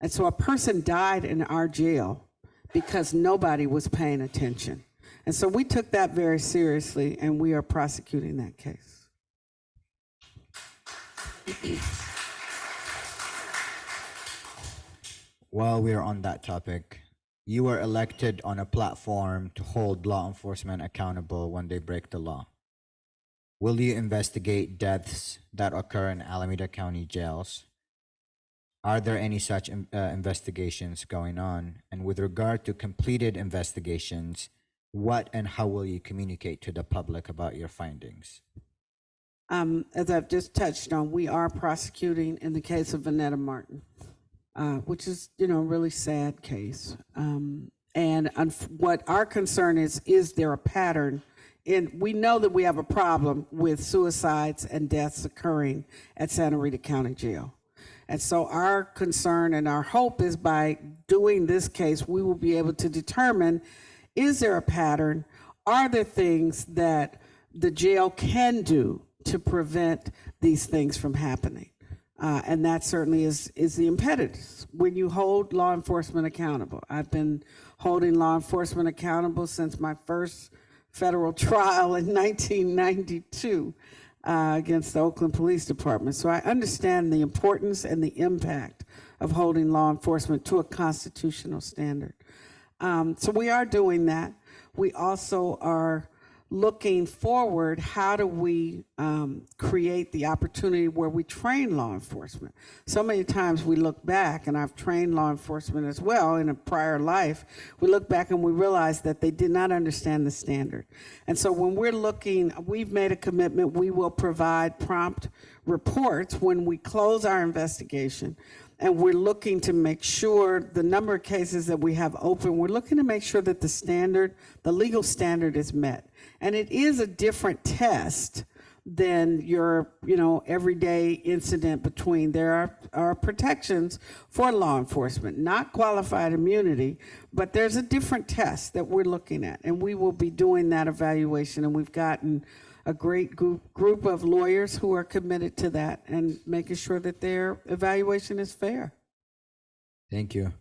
And so a person died in our jail because nobody was paying attention. And so we took that very seriously, and we are prosecuting that case. While we're on that topic, you were elected on a platform to hold law enforcement accountable when they break the law. Will you investigate deaths that occur in Alameda County jails? Are there any such investigations going on? And with regard to completed investigations, what and how will you communicate to the public about your findings? As I've just touched on, we are prosecuting in the case of Vanetta Martin, which is, a really sad case. What our concern is there a pattern? We know that we have a problem with suicides and deaths occurring at Santa Rita County Jail. And so our concern and our hope is by doing this case, we will be able to determine, is there a pattern? Are there things that the jail can do to prevent these things from happening? And that certainly is the impetus when you hold law enforcement accountable. I've been holding law enforcement accountable since my first federal trial in 1992 against the Oakland Police Department. So I understand the importance and the impact of holding law enforcement to a constitutional standard. So we are doing that. We also are looking forward, how do we create the opportunity where we train law enforcement? So many times we look back, and I've trained law enforcement as well in a prior life, we look back and we realize that they did not understand the standard. And so when we're looking, we've made a commitment, we will provide prompt reports when we close our investigation. And we're looking to make sure the number of cases that we have open, we're looking to make sure that the standard, the legal standard is met. And it is a different test than your, everyday incident between. There are protections for law enforcement, not qualified immunity, but there's a different test that we're looking at. And we will be doing that evaluation. And we've gotten a great group of lawyers who are committed to that and making sure that their evaluation is fair. Thank you.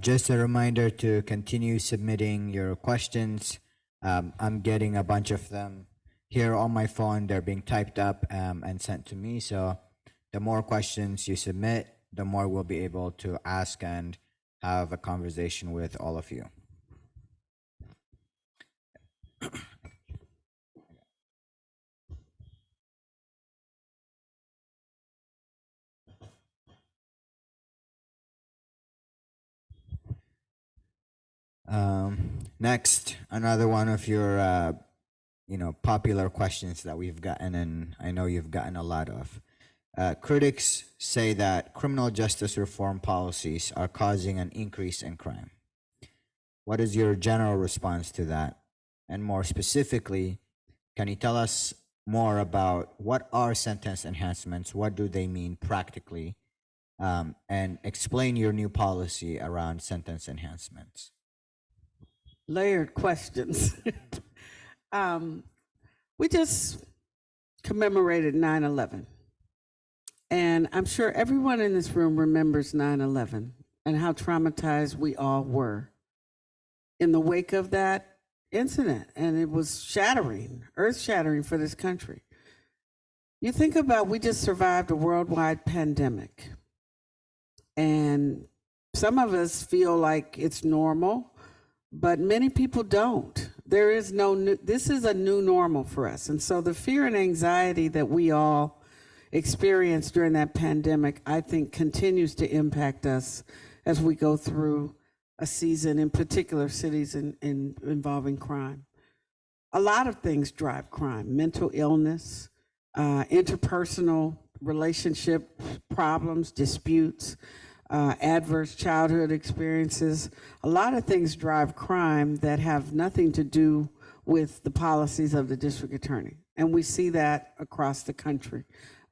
Just a reminder to continue submitting your questions. I'm getting a bunch of them here on my phone. They're being typed up and sent to me. So the more questions you submit, the more we'll be able to ask and have a conversation with all of you. Next, another one of your, popular questions that we've gotten, and I know you've gotten a lot of. Critics say that criminal justice reform policies are causing an increase in crime. What is your general response to that? And more specifically, can you tell us more about what are sentence enhancements? What do they mean practically? And explain your new policy around sentence enhancements. Layered questions. We just commemorated 9/11. And I'm sure everyone in this room remembers 9/11 and how traumatized we all were in the wake of that incident. And it was shattering, earth-shattering for this country. You think about, we just survived a worldwide pandemic. And some of us feel like it's normal, but many people don't. There is no new, this is a new normal for us. And so the fear and anxiety that we all experienced during that pandemic, I think continues to impact us as we go through a season, in particular cities involving crime. A lot of things drive crime: mental illness, interpersonal relationship problems, disputes, adverse childhood experiences. A lot of things drive crime that have nothing to do with the policies of the district attorney. And we see that across the country.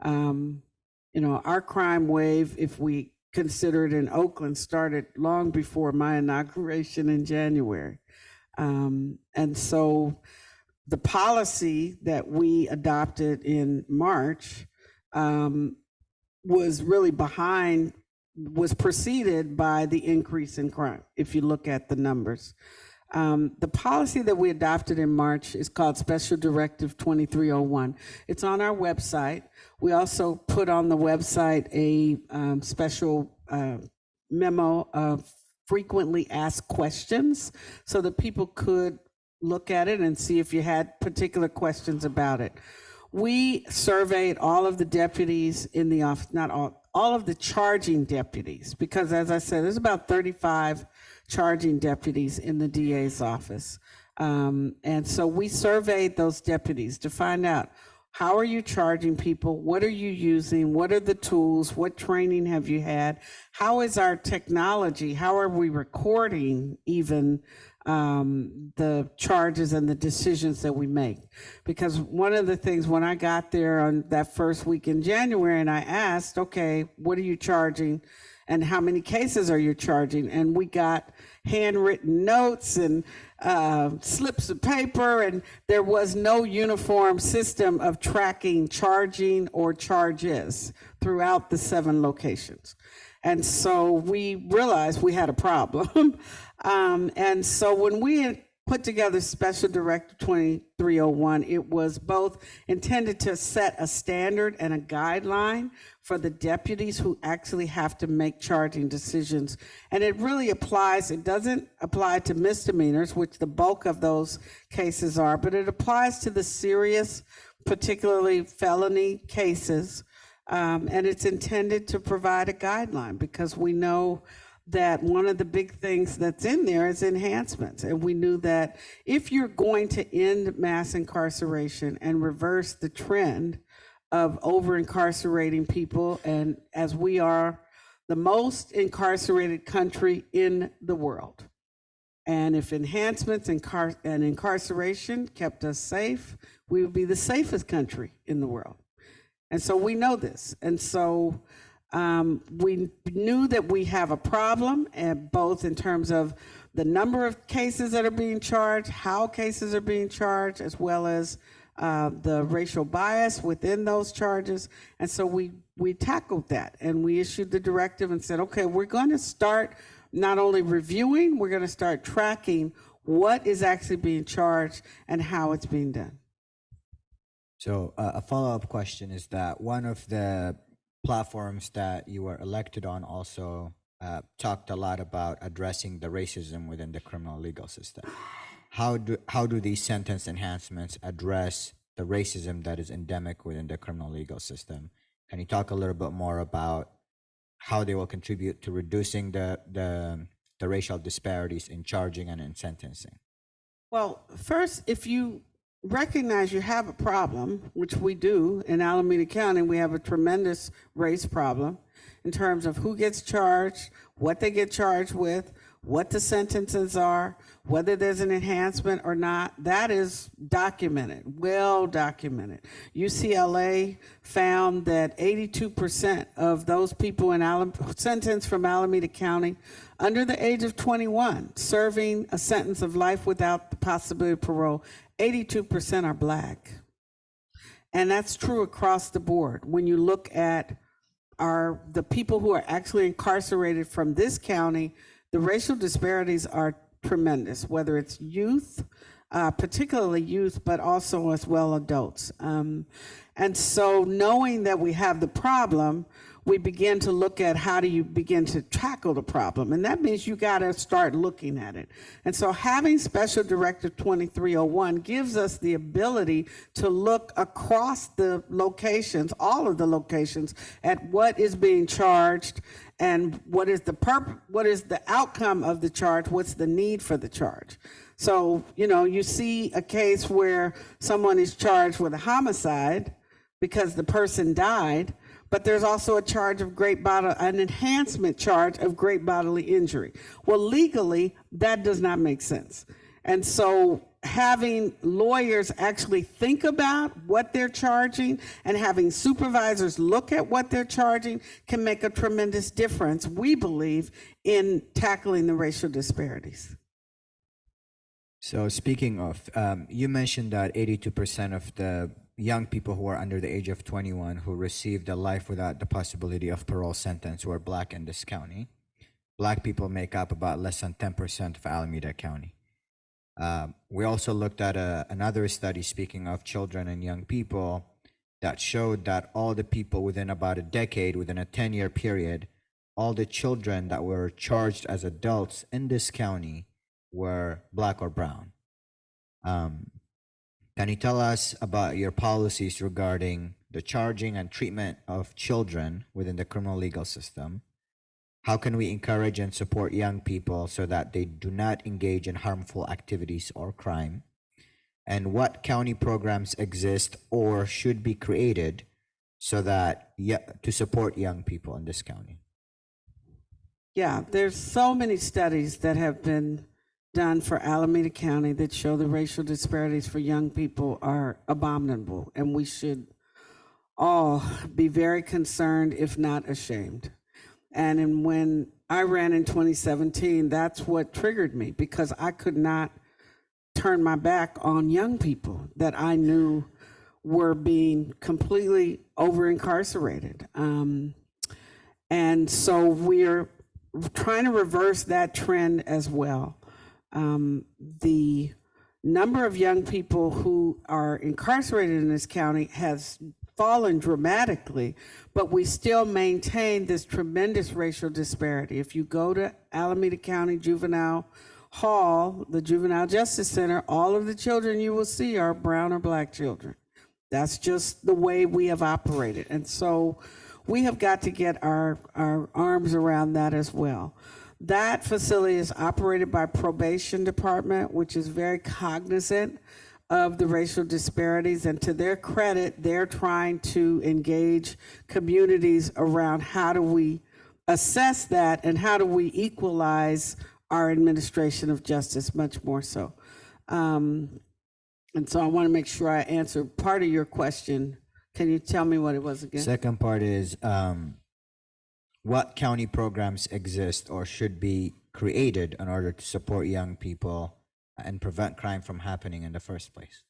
Our crime wave, if we consider it in Oakland, started long before my inauguration in January. And so the policy that we adopted in March was really was preceded by the increase in crime, if you look at the numbers. The policy that we adopted in March is called Special Directive 2301. It's on our website. We also put on the website a special memo of frequently asked questions so that people could look at it and see if you had particular questions about it. We surveyed all of the deputies in the office, not all of the charging deputies, because as I said, there's about 35 charging deputies in the DA's office. And so we surveyed those deputies to find out, how are you charging people? What are you using? What are the tools? What training have you had? How is our technology? How are we recording even the charges and the decisions that we make? Because one of the things, when I got there on that first week in January and I asked, okay, what are you charging and how many cases are you charging? And we got handwritten notes and slips of paper, and there was no uniform system of tracking charging or charges throughout the 7 locations. And so we realized we had a problem. And so when we put together Special Directive 2301, it was both intended to set a standard and a guideline for the deputies who actually have to make charging decisions. And it really applies, it doesn't apply to misdemeanors, which the bulk of those cases are, but it applies to the serious, particularly felony cases. And it's intended to provide a guideline because we know that one of the big things that's in there is enhancements. And we knew that if you're going to end mass incarceration and reverse the trend of over-incarcerating people, and as we are the most incarcerated country in the world, and if enhancements and incarceration kept us safe, we would be the safest country in the world. And so we know this. And so we knew that we have a problem, and both in terms of the number of cases that are being charged, how cases are being charged, as well as the racial bias within those charges. And so we tackled that, and we issued the directive and said, okay, we're going to start not only reviewing, we're going to start tracking what is actually being charged and how it's being done. So a follow-up question is that one of the platforms that you were elected on also talked a lot about addressing the racism within the criminal legal system. How do these sentence enhancements address the racism that is endemic within the criminal legal system? Can you talk a little bit more about how they will contribute to reducing the racial disparities in charging and in sentencing? Well, first, if you recognize you have a problem, which we do in Alameda County, we have a tremendous race problem in terms of who gets charged, what they get charged with, what the sentences are, whether there's an enhancement or not. That is documented, well documented. UCLA found that 82% of those people in sentenced from Alameda County under the age of 21 serving a sentence of life without the possibility of parole, 82% are Black. And that's true across the board. When you look at the people who are actually incarcerated from this county, the racial disparities are tremendous, whether it's youth, particularly youth, but also as well adults. And so knowing that we have the problem, we begin to look at how do you begin to tackle the problem. And that means you got to start looking at it. And so having Special Directive 2301 gives us the ability to look across the locations, all of the locations, at what is being charged and what is the outcome of the charge, what's the need for the charge. So, you see a case where someone is charged with a homicide because the person died, but there's also a charge of an enhancement charge of great bodily injury. Well, legally, that does not make sense. And so having lawyers actually think about what they're charging and having supervisors look at what they're charging can make a tremendous difference, we believe, in tackling the racial disparities. So speaking of, you mentioned that 82% of the young people who are under the age of 21 who received a life without the possibility of parole sentence were Black in this county. Black people make up about less than 10% of Alameda County. We also looked at another study, speaking of children and young people, that showed that all the people within about a decade, within a 10-year period, all the children that were charged as adults in this county were Black or brown. Can you tell us about your policies regarding the charging and treatment of children within the criminal legal system? How can we encourage and support young people so that they do not engage in harmful activities or crime? And what county programs exist or should be created so that to support young people in this county? Yeah, there's so many studies that have been done for Alameda County that show the racial disparities for young people are abominable, and we should all be very concerned, if not ashamed. And when I ran in 2017, that's what triggered me, because I could not turn my back on young people that I knew were being completely over-incarcerated. And so we're trying to reverse that trend as well. The number of young people who are incarcerated in this county has fallen dramatically, but we still maintain this tremendous racial disparity. If you go to Alameda County Juvenile Hall, the Juvenile Justice Center, all of the children you will see are brown or black children. That's just the way we have operated. And so we have got to get our arms around that as well. That facility is operated by probation department, which is very cognizant of the racial disparities. And to their credit, they're trying to engage communities around how do we assess that and how do we equalize our administration of justice much more so. And so I want to make sure I answer part of your question. Can you tell me what it was again? Second part is what county programs exist or should be created in order to support young people and prevent crime from happening in the first place?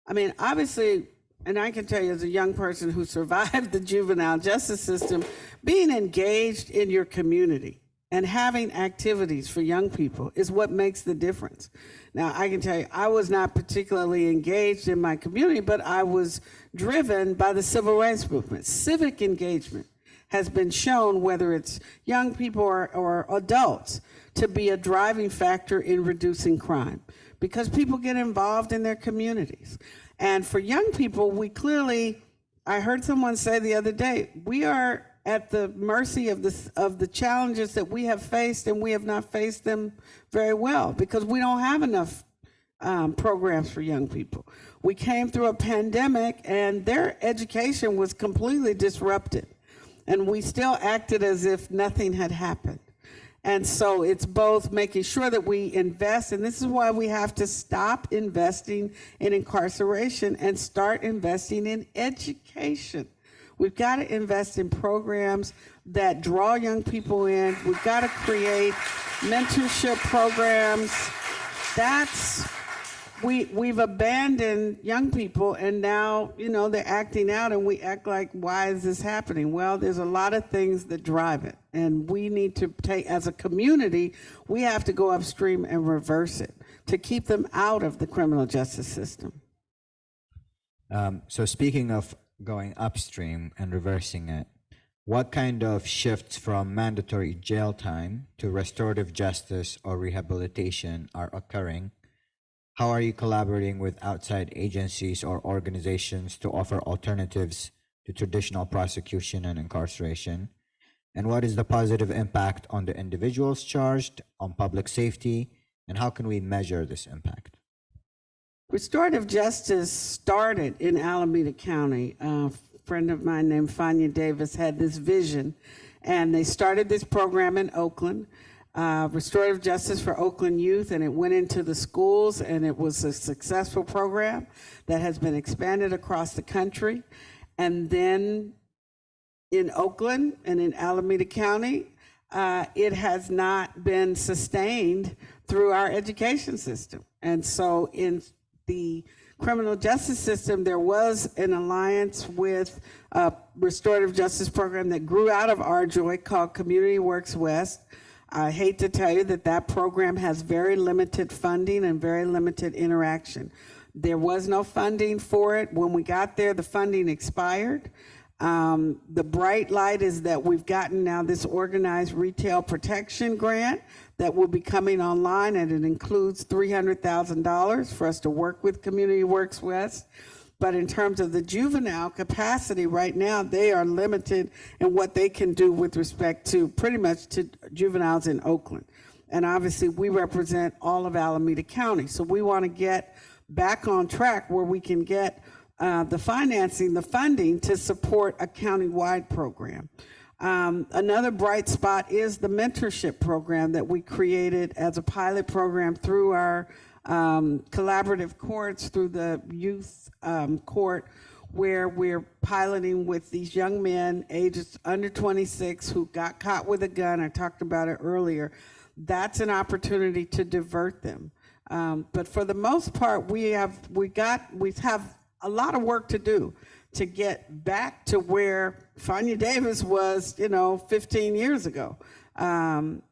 I mean, obviously, and I can tell you as a young person who survived the juvenile justice system, being engaged in your community and having activities for young people is what makes the difference. Now, I can tell you, I was not particularly engaged in my community, but I was driven by the civil rights movement. Civic engagement has been shown, whether it's young people or adults, to be a driving factor in reducing crime because people get involved in their communities. And for young people, we clearly, I heard someone say the other day, we are at the mercy of the challenges that we have faced, and we have not faced them very well because we don't have enough programs for young people. We came through a pandemic and their education was completely disrupted, and we still acted as if nothing had happened. And so it's both making sure that we invest, and this is why we have to stop investing in incarceration and start investing in education. We've got to invest in programs that draw young people in. We've got to create mentorship programs. We've abandoned young people, and now, they're acting out, and we act like, why is this happening? Well, there's a lot of things that drive it, and we need to take, as a community, we have to go upstream and reverse it to keep them out of the criminal justice system. So speaking of going upstream and reversing it, what kind of shifts from mandatory jail time to restorative justice or rehabilitation are occurring? How are you collaborating with outside agencies or organizations to offer alternatives to traditional prosecution and incarceration? And what is the positive impact on the individuals charged, on public safety, and how can we measure this impact? Restorative justice started in Alameda County. A friend of mine named Fania Davis had this vision, and they started this program in Oakland, Restorative Justice for Oakland Youth, and it went into the schools, and it was a successful program that has been expanded across the country. And then in Oakland and in Alameda County, it has not been sustained through our education system. And so in the criminal justice system, there was an alliance with a restorative justice program that grew out of our joy called Community Works West. I hate to tell you that program has very limited funding and very limited interaction. There was no funding for it. When we got there, the funding expired. The bright light is that we've gotten now this organized retail protection grant that will be coming online, and it includes $300,000 for us to work with Community Works West. But in terms of the juvenile capacity right now, they are limited in what they can do with respect to pretty much to juveniles in Oakland. And obviously we represent all of Alameda County. So we want to get back on track where we can get the financing, the funding to support a county-wide program. Another bright spot is the mentorship program that we created as a pilot program through our collaborative courts, through the youth court, where we're piloting with these young men ages under 26 who got caught with a gun. I talked about it earlier. That's an opportunity to divert them. But for the most part, we have a lot of work to do to get back to where Fania Davis was, 15 years ago,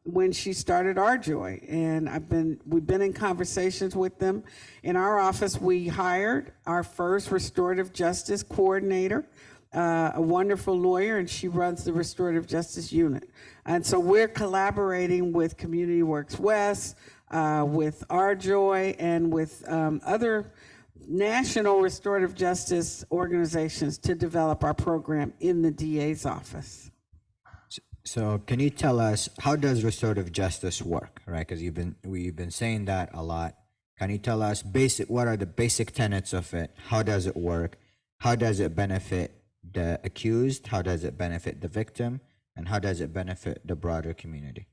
when she started Our Joy. And we've been in conversations with them. In our office, we hired our first restorative justice coordinator, a wonderful lawyer, and she runs the restorative justice unit. And so we're collaborating with Community Works West, with Our Joy, and with other national restorative justice organizations to develop our program in the DA's office. So can you tell us, how does restorative justice work, right? Because we've been saying that a lot. Can you tell us what are the basic tenets of it? How does it work? How does it benefit the accused? How does it benefit the victim? And how does it benefit the broader community?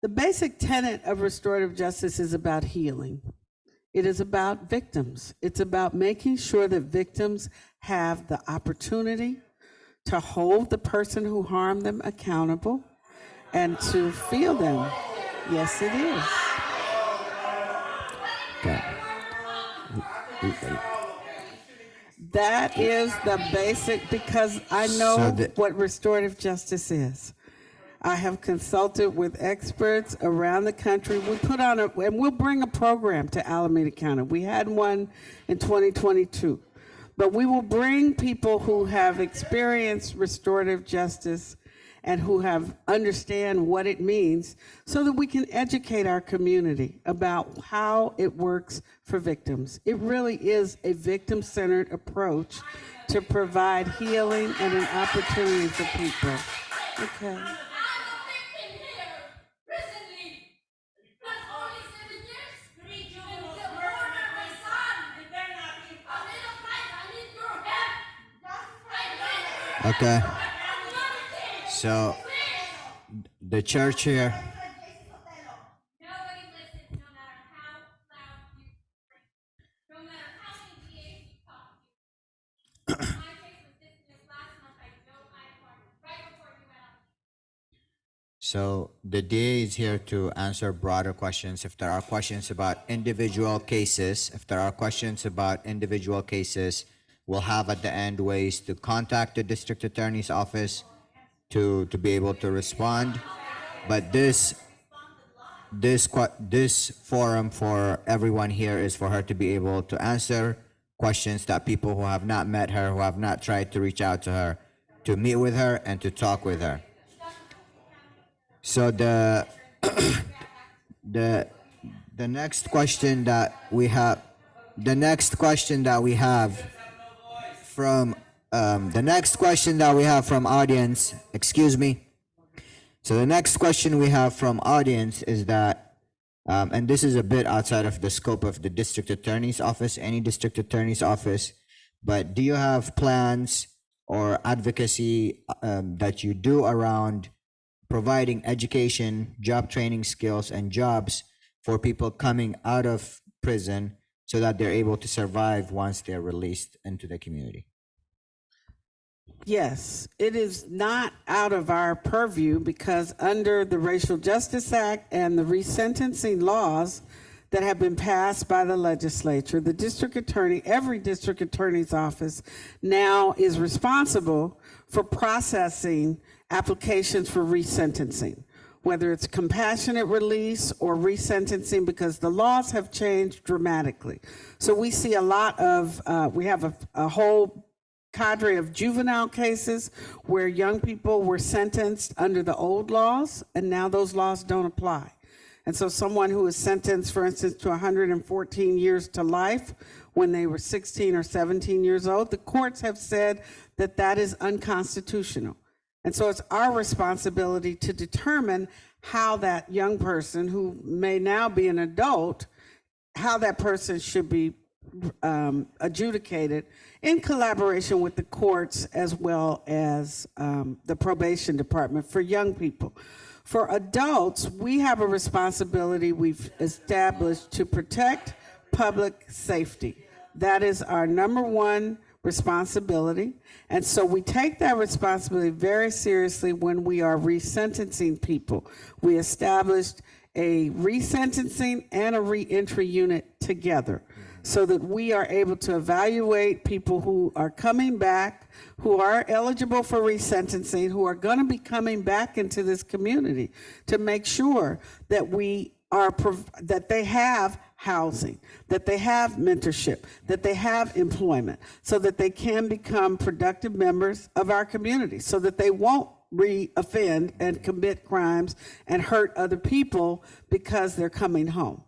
The basic tenet of restorative justice is about healing. It is about victims. It's about making sure that victims have the opportunity to hold the person who harmed them accountable and to feel them. Yes, it is. Okay. That is the basic, because I know what restorative justice is. I have consulted with experts around the country. We put on and we'll bring a program to Alameda County. We had one in 2022, but we will bring people who have experienced restorative justice and who understand what it means, so that we can educate our community about how it works for victims. It really is a victim-centered approach to provide healing and an opportunity for people. Okay. Okay. So the church here. Nobody listens, no matter how loud you scream, no matter how many DAs you talk to. My case was dismissed last month by Joe Icardi, right before you went out. So the DA is here to answer broader questions. If there are questions about individual cases, we'll have at the end ways to contact the district attorney's office to be able to respond. But this forum for everyone here is for her to be able to answer questions that people who have not met her, who have not tried to reach out to her, to meet with her and to talk with her. So the next question that we have from audience, excuse me. So the next question we have from audience is that, and this is a bit outside of the scope of the district attorney's office, any district attorney's office, but do you have plans or advocacy that you do around providing education, job training skills, and jobs for people coming out of prison so that they're able to survive once they're released into the community? Yes, it is not out of our purview, because under the Racial Justice Act and the resentencing laws that have been passed by the legislature, the district attorney, every district attorney's office now is responsible for processing applications for resentencing, whether it's compassionate release or resentencing, because the laws have changed dramatically. So we see a lot of, we have a whole cadre of juvenile cases where young people were sentenced under the old laws, and now those laws don't apply. And so someone who is sentenced, for instance, to 114 years to life when they were 16 or 17 years old, the courts have said that that is unconstitutional. And so it's our responsibility to determine how that young person, who may now be an adult, how that person should be adjudicated in collaboration with the courts, as well as the probation department for young people. For adults, we have a responsibility we've established to protect public safety. That is our number one responsibility. And so we take that responsibility very seriously when we are resentencing people. We established a resentencing and a reentry unit together. so that we are able to evaluate people who are coming back, who are eligible for resentencing, who are going to be coming back into this community, to make sure that that they have housing, that they have mentorship, that they have employment, so that they can become productive members of our community, so that they won't re-offend and commit crimes and hurt other people because they're coming home.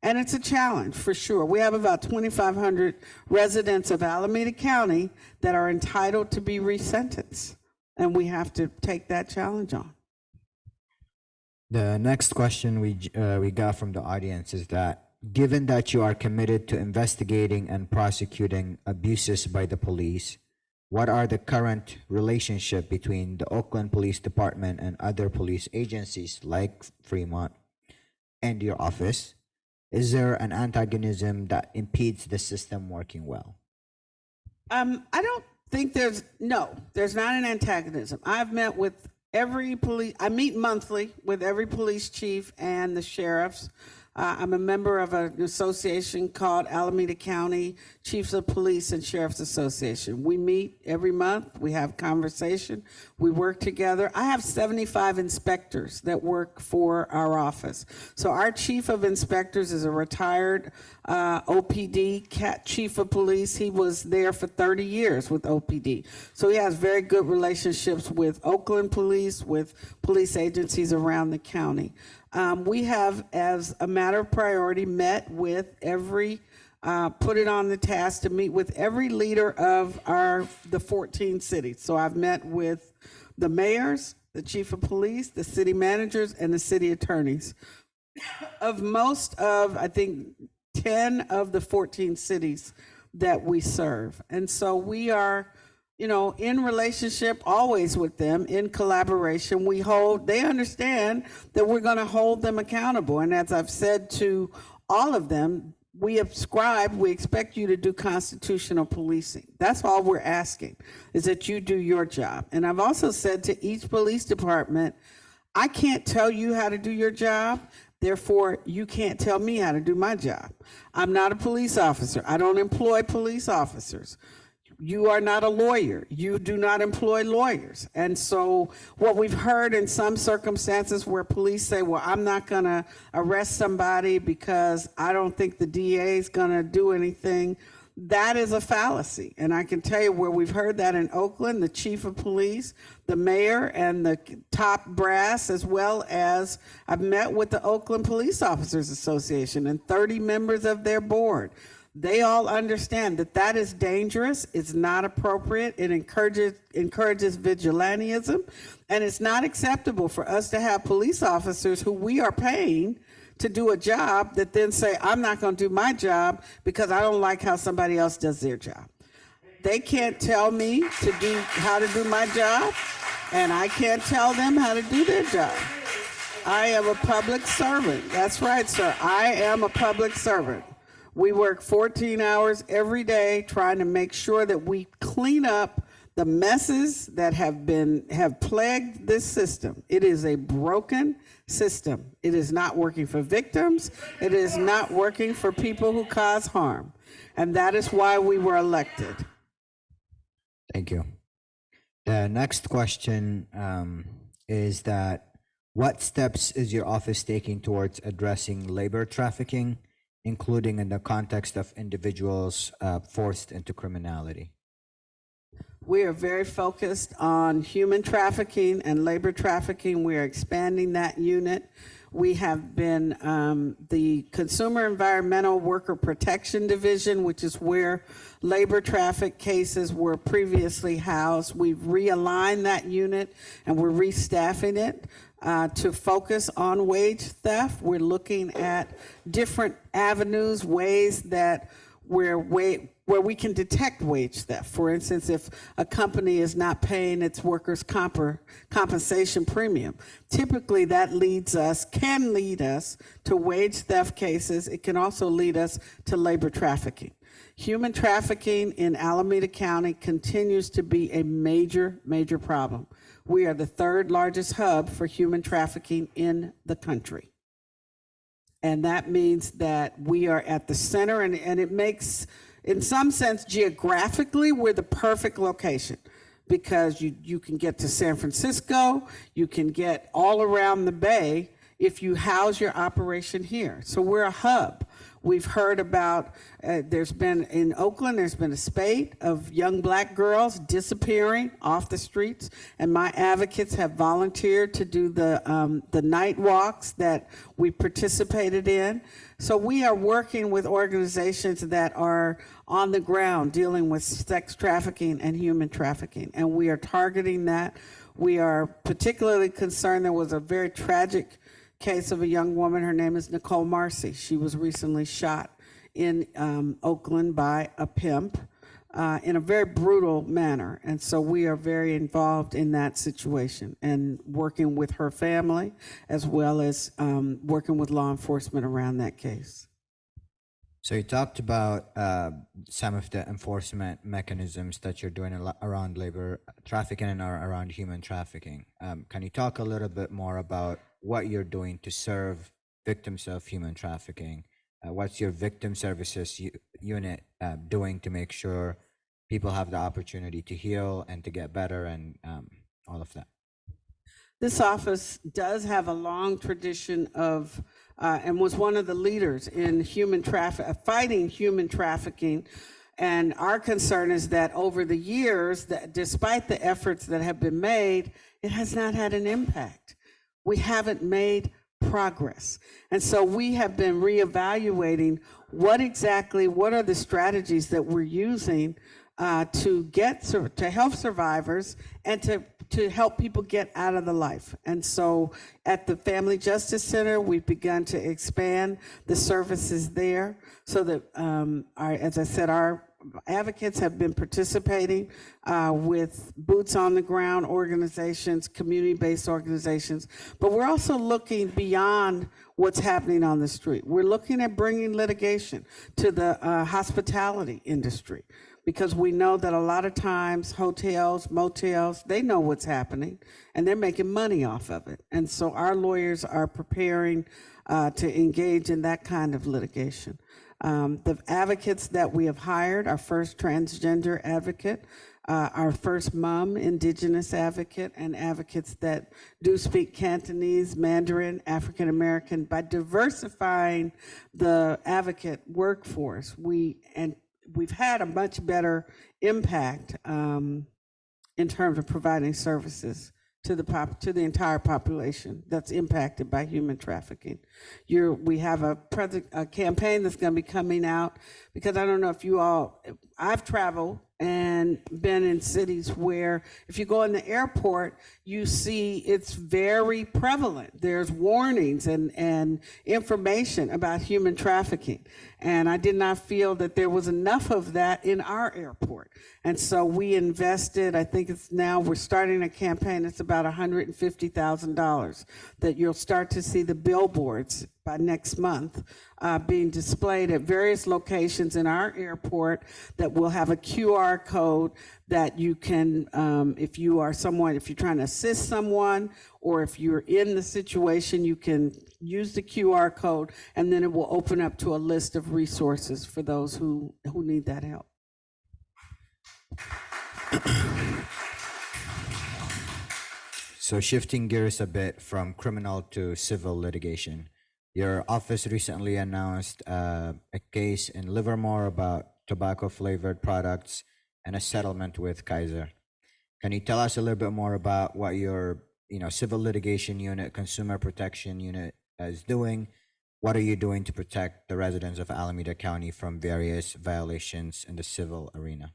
And it's a challenge for sure. We have about 2,500 residents of Alameda County that are entitled to be resentenced, and we have to take that challenge on. The next question we got from the audience is that, given that you are committed to investigating and prosecuting abuses by the police, what are the current relationship between the Oakland Police Department and other police agencies like Fremont and your office? Is there an antagonism that impedes the system working well? I don't think there's not an antagonism. I've met with I meet monthly with every police chief and the sheriffs. I'm a member of an association called Alameda County Chiefs of Police and Sheriff's Association. We meet every month. We have conversation. We work together. I have 75 inspectors that work for our office. So our chief of inspectors is a retired OPD chief of police. He was there for 30 years with OPD. So he has very good relationships with Oakland police, with police agencies around the county. We have, as a matter of priority, met with put it on the task to meet with every leader of the 14 cities. So I've met with the mayors, the chief of police, the city managers, and the city attorneys of most of, I think, 10 of the 14 cities that we serve. And so we are, in relationship always with them, in collaboration. They understand that we're going to hold them accountable. And as I've said to all of them, we expect you to do constitutional policing. That's all we're asking, is that you do your job. And I've also said to each police department, I can't tell you how to do your job. Therefore, you can't tell me how to do my job. I'm not a police officer. I don't employ police officers. You are not a lawyer. You do not employ lawyers. And so what we've heard in some circumstances where police say, well, I'm not going to arrest somebody because I don't think the DA is going to do anything, that is a fallacy. And I can tell you where we've heard that in Oakland, the chief of police, the mayor, and the top brass, as well as I've met with the Oakland Police Officers Association and 30 members of their board. They all understand that is dangerous. It's not appropriate. It encourages vigilantism, and it's not acceptable for us to have police officers who we are paying to do a job that then say, I'm not going to do my job because I don't like how somebody else does their job. They can't tell me how to do my job, and I can't tell them how to do their job. I am a public servant. That's right, sir. I am a public servant. We work 14 hours every day trying to make sure that we clean up the messes that have plagued this system. It is a broken system. It is not working for victims. It is not working for people who cause harm. And that is why we were elected. Thank you. The next question is that, what steps is your office taking towards addressing labor trafficking, including in the context of individuals forced into criminality? We are very focused on human trafficking and labor trafficking. We are expanding that unit. We have been the Consumer Environmental Worker Protection Division, which is where labor traffic cases were previously housed. We've realigned that unit and we're restaffing it to focus on wage theft. We're looking at different avenues, ways that where we can detect wage theft. For instance, if a company is not paying its workers' compensation premium, typically that can lead us to wage theft cases. It can also lead us to labor trafficking. Human trafficking in Alameda County continues to be a major, major problem. We are the third largest hub for human trafficking in the country. And that means that we are at the center, and it makes, in some sense, geographically, we're the perfect location because you can get to San Francisco, you can get all around the Bay if you house your operation here. So we're a hub. We've heard about, there's been, in Oakland, there's been a spate of young Black girls disappearing off the streets, and my advocates have volunteered to do the night walks that we participated in. So we are working with organizations that are on the ground dealing with sex trafficking and human trafficking, and we are targeting that. We are particularly concerned, there was a very tragic case of a young woman. Her name is Nicole Marcy. She was recently shot in Oakland by a pimp in a very brutal manner. And so we are very involved in that situation and working with her family as well as working with law enforcement around that case. So you talked about some of the enforcement mechanisms that you're doing around labor trafficking and around human trafficking. Can you talk a little bit more about what you're doing to serve victims of human trafficking? What's your victim services unit doing to make sure people have the opportunity to heal and to get better and all of that? This office does have a long tradition of, and was one of the leaders in fighting human trafficking. And our concern is that over the years, that despite the efforts that have been made, it has not had an impact. We haven't made progress. And so we have been reevaluating what are the strategies that we're using to help survivors and to help people get out of the life. And so at the Family Justice Center, we've begun to expand the services there so that, as I said, our advocates have been participating with boots on the ground organizations, community-based organizations, but we're also looking beyond what's happening on the street. We're looking at bringing litigation to the hospitality industry, because we know that a lot of times hotels, motels, they know what's happening and they're making money off of it. And so our lawyers are preparing to engage in that kind of litigation. The advocates that we have hired, our first transgender advocate, our first Hmong Indigenous advocate, and advocates that do speak Cantonese, Mandarin, African American. By diversifying the advocate workforce, we've had a much better impact in terms of providing services to the entire population that's impacted by human trafficking. We have a campaign that's going to be coming out, because I don't know if I've traveled and been in cities where if you go in the airport, you see it's very prevalent. There's warnings and information about human trafficking. And I did not feel that there was enough of that in our airport. And so we invested, I think we're starting a campaign, it's about $150,000 that you'll start to see the billboards by next month being displayed at various locations in our airport that will have a QR code that you can, if you're trying to assist someone, or if you're in the situation, you can use the QR code, and then it will open up to a list of resources for those who need that help. So shifting gears a bit from criminal to civil litigation, your office recently announced a case in Livermore about tobacco-flavored products and a settlement with Kaiser. Can you tell us a little bit more about what your civil litigation unit, consumer protection unit is doing? What are you doing to protect the residents of Alameda County from various violations in the civil arena?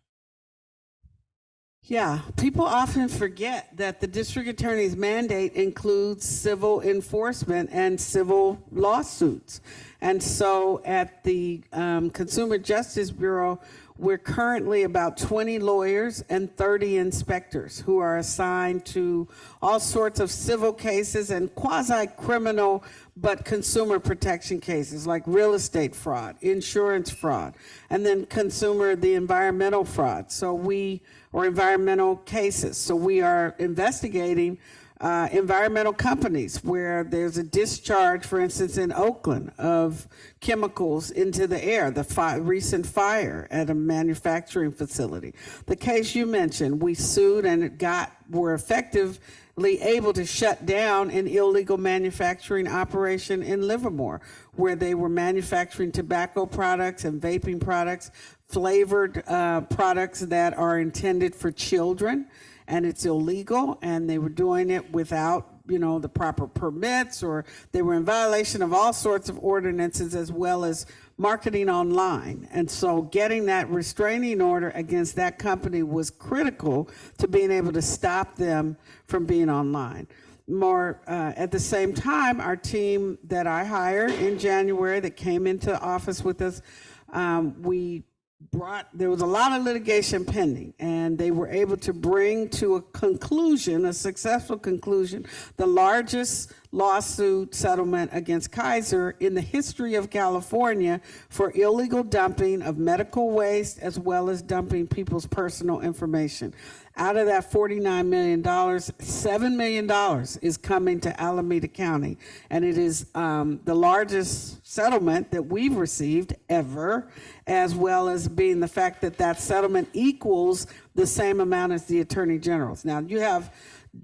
Yeah, people often forget that the district attorney's mandate includes civil enforcement and civil lawsuits. And so at the Consumer Justice Bureau, we're currently about 20 lawyers and 30 inspectors who are assigned to all sorts of civil cases and quasi-criminal but consumer protection cases like real estate fraud, insurance fraud, and then the environmental fraud. Or environmental cases. So we are investigating environmental companies where there's a discharge, for instance, in Oakland of chemicals into the air, the recent fire at a manufacturing facility. The case you mentioned, we sued and were effectively able to shut down an illegal manufacturing operation in Livermore, where they were manufacturing tobacco products and vaping products, flavored products that are intended for children, and it's illegal, and they were doing it without, the proper permits, or they were in violation of all sorts of ordinances, as well as marketing online. And so getting that restraining order against that company was critical to being able to stop them from being online. At the same time, our team that I hired in January that came into office with us, there was a lot of litigation pending, and they were able to bring to a successful conclusion, the largest lawsuit settlement against Kaiser in the history of California for illegal dumping of medical waste, as well as dumping people's personal information. Out of that $49 million, $7 million is coming to Alameda County, and it is the largest settlement that we've received ever, as well as being the fact that that settlement equals the same amount as the Attorney General's. Now,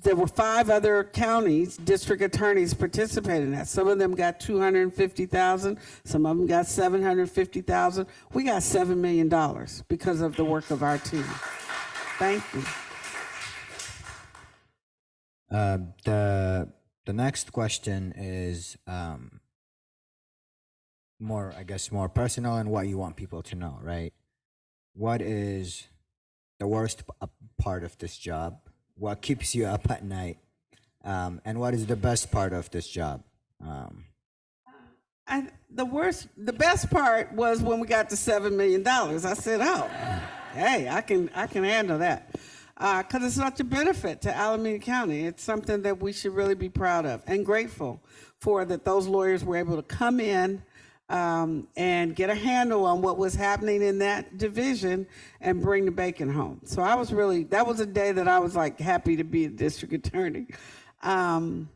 there were 5 other counties, district attorneys participating in that. Some of them got $250,000, some of them got $750,000. We got $7 million because of the work of our team. Thank you. The next question is more personal and what you want people to know, right? What is the worst part of this job? What keeps you up at night? And what is the best part of this job? The best part was when we got to $7 million. I said, oh, hey, I can handle that. Because it's such a benefit to Alameda County. It's something that we should really be proud of and grateful for, that those lawyers were able to come in and get a handle on what was happening in that division and bring the bacon home. So that was a day that I was like happy to be a district attorney. The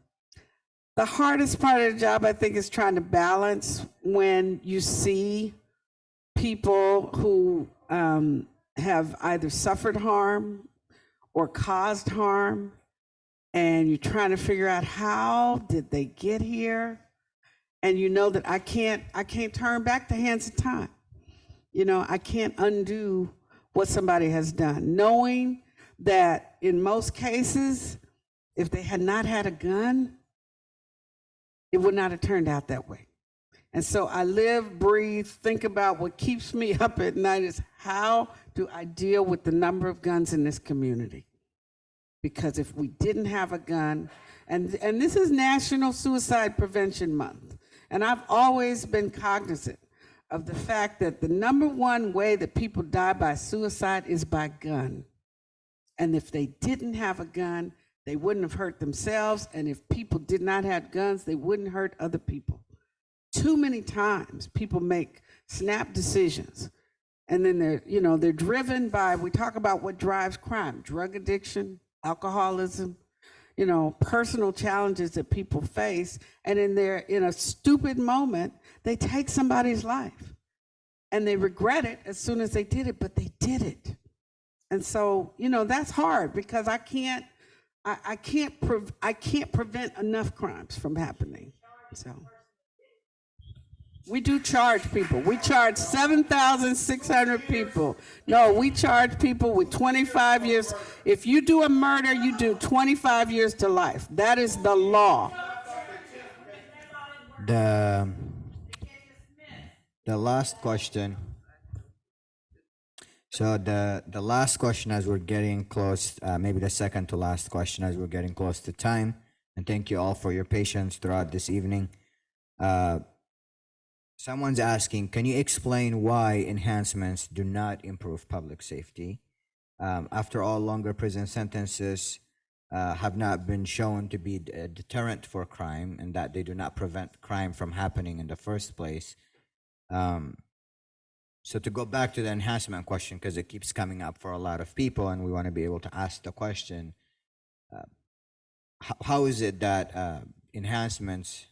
hardest part of the job, I think, is trying to balance when you see people who have either suffered harm or caused harm, and you're trying to figure out how did they get here, and you know that I can't turn back the hands of time. I can't undo what somebody has done. Knowing that in most cases, if they had not had a gun, it would not have turned out that way. And so I live, breathe, think about what keeps me up at night is how do I deal with the number of guns in this community? Because if we didn't have a gun, and this is National Suicide Prevention Month, and I've always been cognizant of the fact that the number one way that people die by suicide is by gun. And if they didn't have a gun, they wouldn't have hurt themselves. And if people did not have guns, they wouldn't hurt other people. Too many times people make snap decisions, and then they're driven by, we talk about what drives crime, drug addiction, alcoholism, personal challenges that people face. And in a stupid moment, they take somebody's life and they regret it as soon as they did it, but they did it. And so, that's hard because I can't prevent enough crimes from happening. So we do charge people. We charge 7,600 people. No, we charge people with 25 years. If you do a murder, you do 25 years to life. That is the law. The last question. So the last question, as we're getting close, maybe the second to last question as we're getting close to time. And thank you all for your patience throughout this evening. Someone's asking, can you explain why enhancements do not improve public safety? After all, longer prison sentences have not been shown to be a deterrent for crime, and that they do not prevent crime from happening in the first place. So to go back to the enhancement question, because it keeps coming up for a lot of people, and we want to be able to ask the question, how is it that enhancements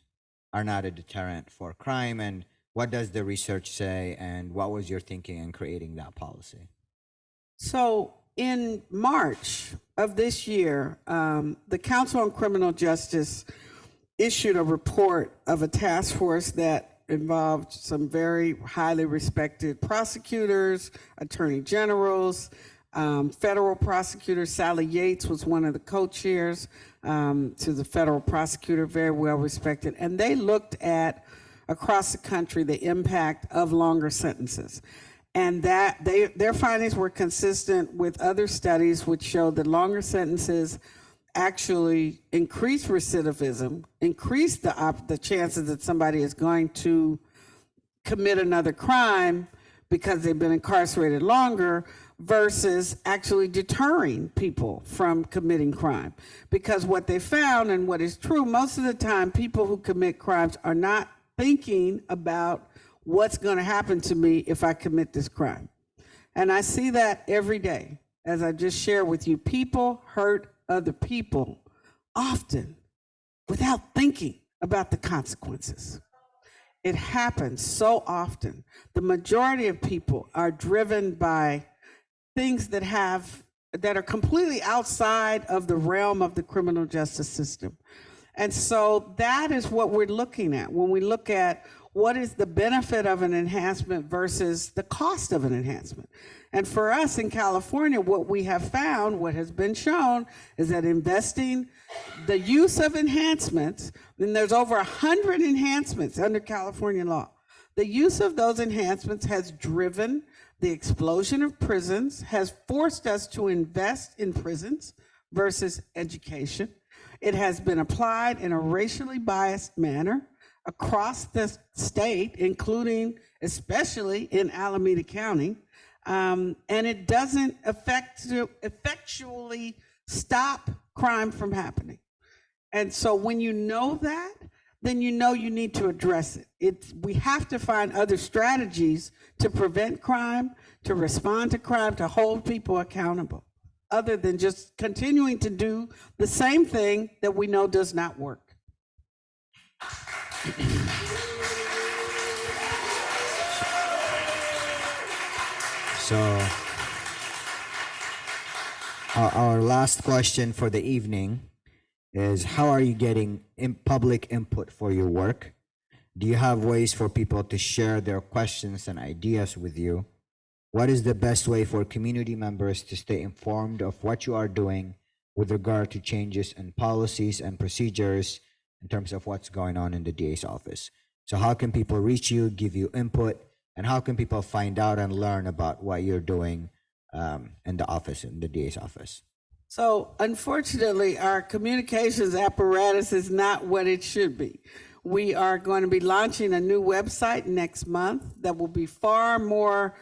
are not a deterrent for crime, and what does the research say, and what was your thinking in creating that policy? So in March of this year, the Council on Criminal Justice issued a report of a task force that involved some very highly respected prosecutors, attorney generals, federal prosecutor. Sally Yates was one of the co-chairs to the federal prosecutor, very well respected. And they looked at, across the country, the impact of longer sentences. And that their findings were consistent with other studies which showed that longer sentences actually increase recidivism, increase the chances that somebody is going to commit another crime because they've been incarcerated longer, versus actually deterring people from committing crime. Because what they found, and what is true, most of the time people who commit crimes are not thinking about what's going to happen to me if I commit this crime. And I see that every day. As I just shared with you, people hurt other people often without thinking about the consequences. It happens so often. The majority of people are driven by things that are completely outside of the realm of the criminal justice system. And so that is what we're looking at when we look at what is the benefit of an enhancement versus the cost of an enhancement. And for us in California, what we have found, what has been shown, is that investing the use of enhancements, and there's over 100 enhancements under California law, the use of those enhancements has driven the explosion of prisons, has forced us to invest in prisons versus education. It has been applied in a racially biased manner across the state, including especially in Alameda County, and it doesn't effectually stop crime from happening. And so when you know that, then you know you need to address it. We have to find other strategies to prevent crime, to respond to crime, to hold people accountable, other than just continuing to do the same thing that we know does not work. So our last question for the evening is, how are you getting public input for your work? Do you have ways for people to share their questions and ideas with you? What is the best way for community members to stay informed of what you are doing with regard to changes in policies and procedures in terms of what's going on in the DA's office? So how can people reach you, give you input, and how can people find out and learn about what you're doing in the office, in the DA's office? So unfortunately, our communications apparatus is not what it should be. We are going to be launching a new website next month that will be far more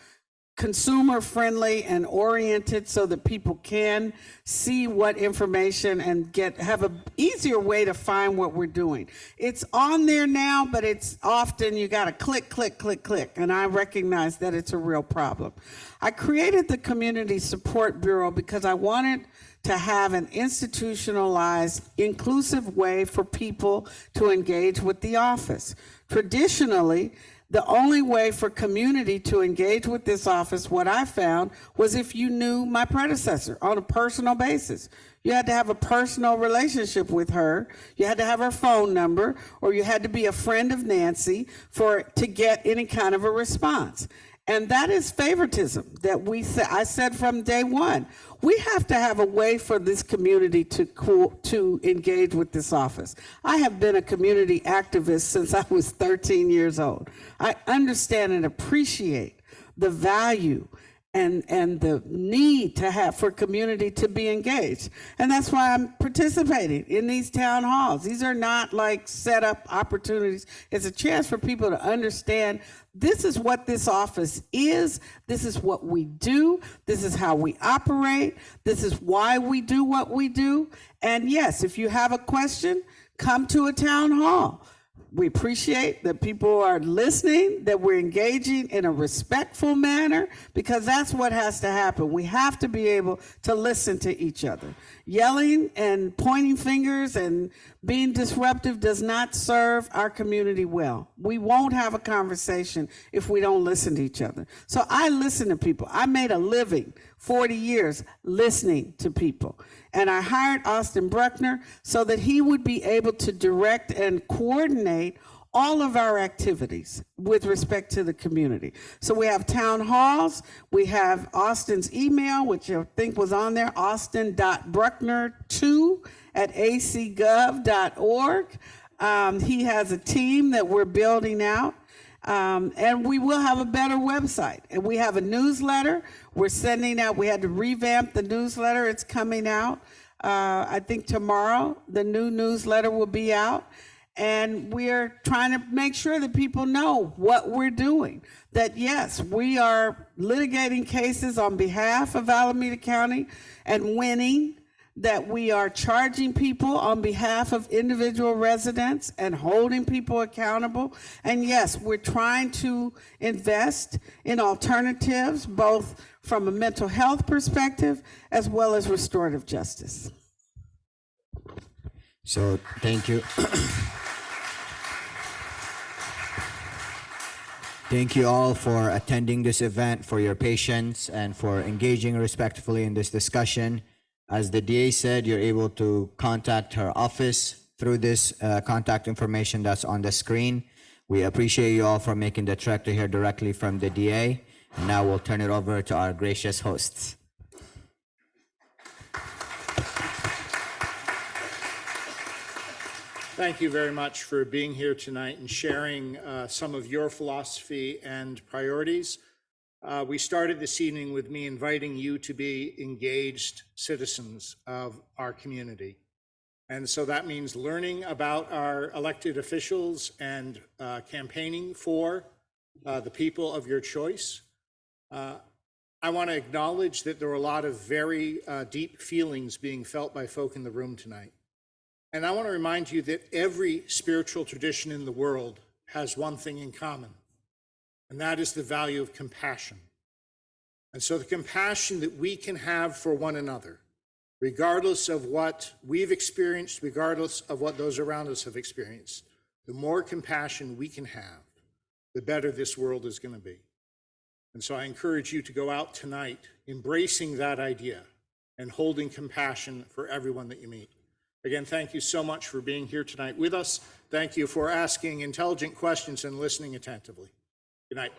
consumer friendly and oriented so that people can see what information and have an easier way to find what we're doing. It's on there now, but it's often you got to click, click, click, click. And I recognize that it's a real problem. I created the Community Support Bureau because I wanted to have an institutionalized, inclusive way for people to engage with the office. Traditionally, the only way for community to engage with this office, what I found, was if you knew my predecessor on a personal basis. You had to have a personal relationship with her. You had to have her phone number, or you had to be a friend of Nancy to get any kind of a response. And that is favoritism that I said from day one. We have to have a way for this community to engage with this office. I have been a community activist since I was 13 years old. I understand and appreciate the value and the need to have for community to be engaged. And that's why I'm participating in these town halls. These are not like set up opportunities. It's a chance for people to understand this is what this office is. This is what we do. This is how we operate. This is why we do what we do. And yes, if you have a question, come to a town hall. We appreciate that people are listening, that we're engaging in a respectful manner, because that's what has to happen. We have to be able to listen to each other. Yelling and pointing fingers and being disruptive does not serve our community well. We won't have a conversation if we don't listen to each other. So I listen to people. I made a living 40 years listening to people. And I hired Austin Bruckner so that he would be able to direct and coordinate all of our activities with respect to the community. So we have town halls, we have Austin's email, which I think was on there, austin.bruckner2@acgov.org. He has a team that we're building out. And we will have a better website. And we have a newsletter we're sending out. We had to revamp the newsletter. It's coming out. I think tomorrow the new newsletter will be out. And we're trying to make sure that people know what we're doing. That yes, we are litigating cases on behalf of Alameda County and winning. That we are charging people on behalf of individual residents and holding people accountable. And yes, we're trying to invest in alternatives, both from a mental health perspective as well as restorative justice. So thank you. Thank you all for attending this event, for your patience, and for engaging respectfully in this discussion. As the DA said, you're able to contact her office through this contact information that's on the screen. We appreciate you all for making the trek to hear directly from the DA. And now we'll turn it over to our gracious hosts. Thank you very much for being here tonight and sharing some of your philosophy and priorities. We started this evening with me inviting you to be engaged citizens of our community. And so that means learning about our elected officials and campaigning for the people of your choice. I want to acknowledge that there were a lot of very deep feelings being felt by folk in the room tonight. And I want to remind you that every spiritual tradition in the world has one thing in common, and that is the value of compassion. And so the compassion that we can have for one another, regardless of what we've experienced, regardless of what those around us have experienced, the more compassion we can have, the better this world is going to be. And so I encourage you to go out tonight embracing that idea and holding compassion for everyone that you meet. Again, thank you so much for being here tonight with us. Thank you for asking intelligent questions and listening attentively. Good night.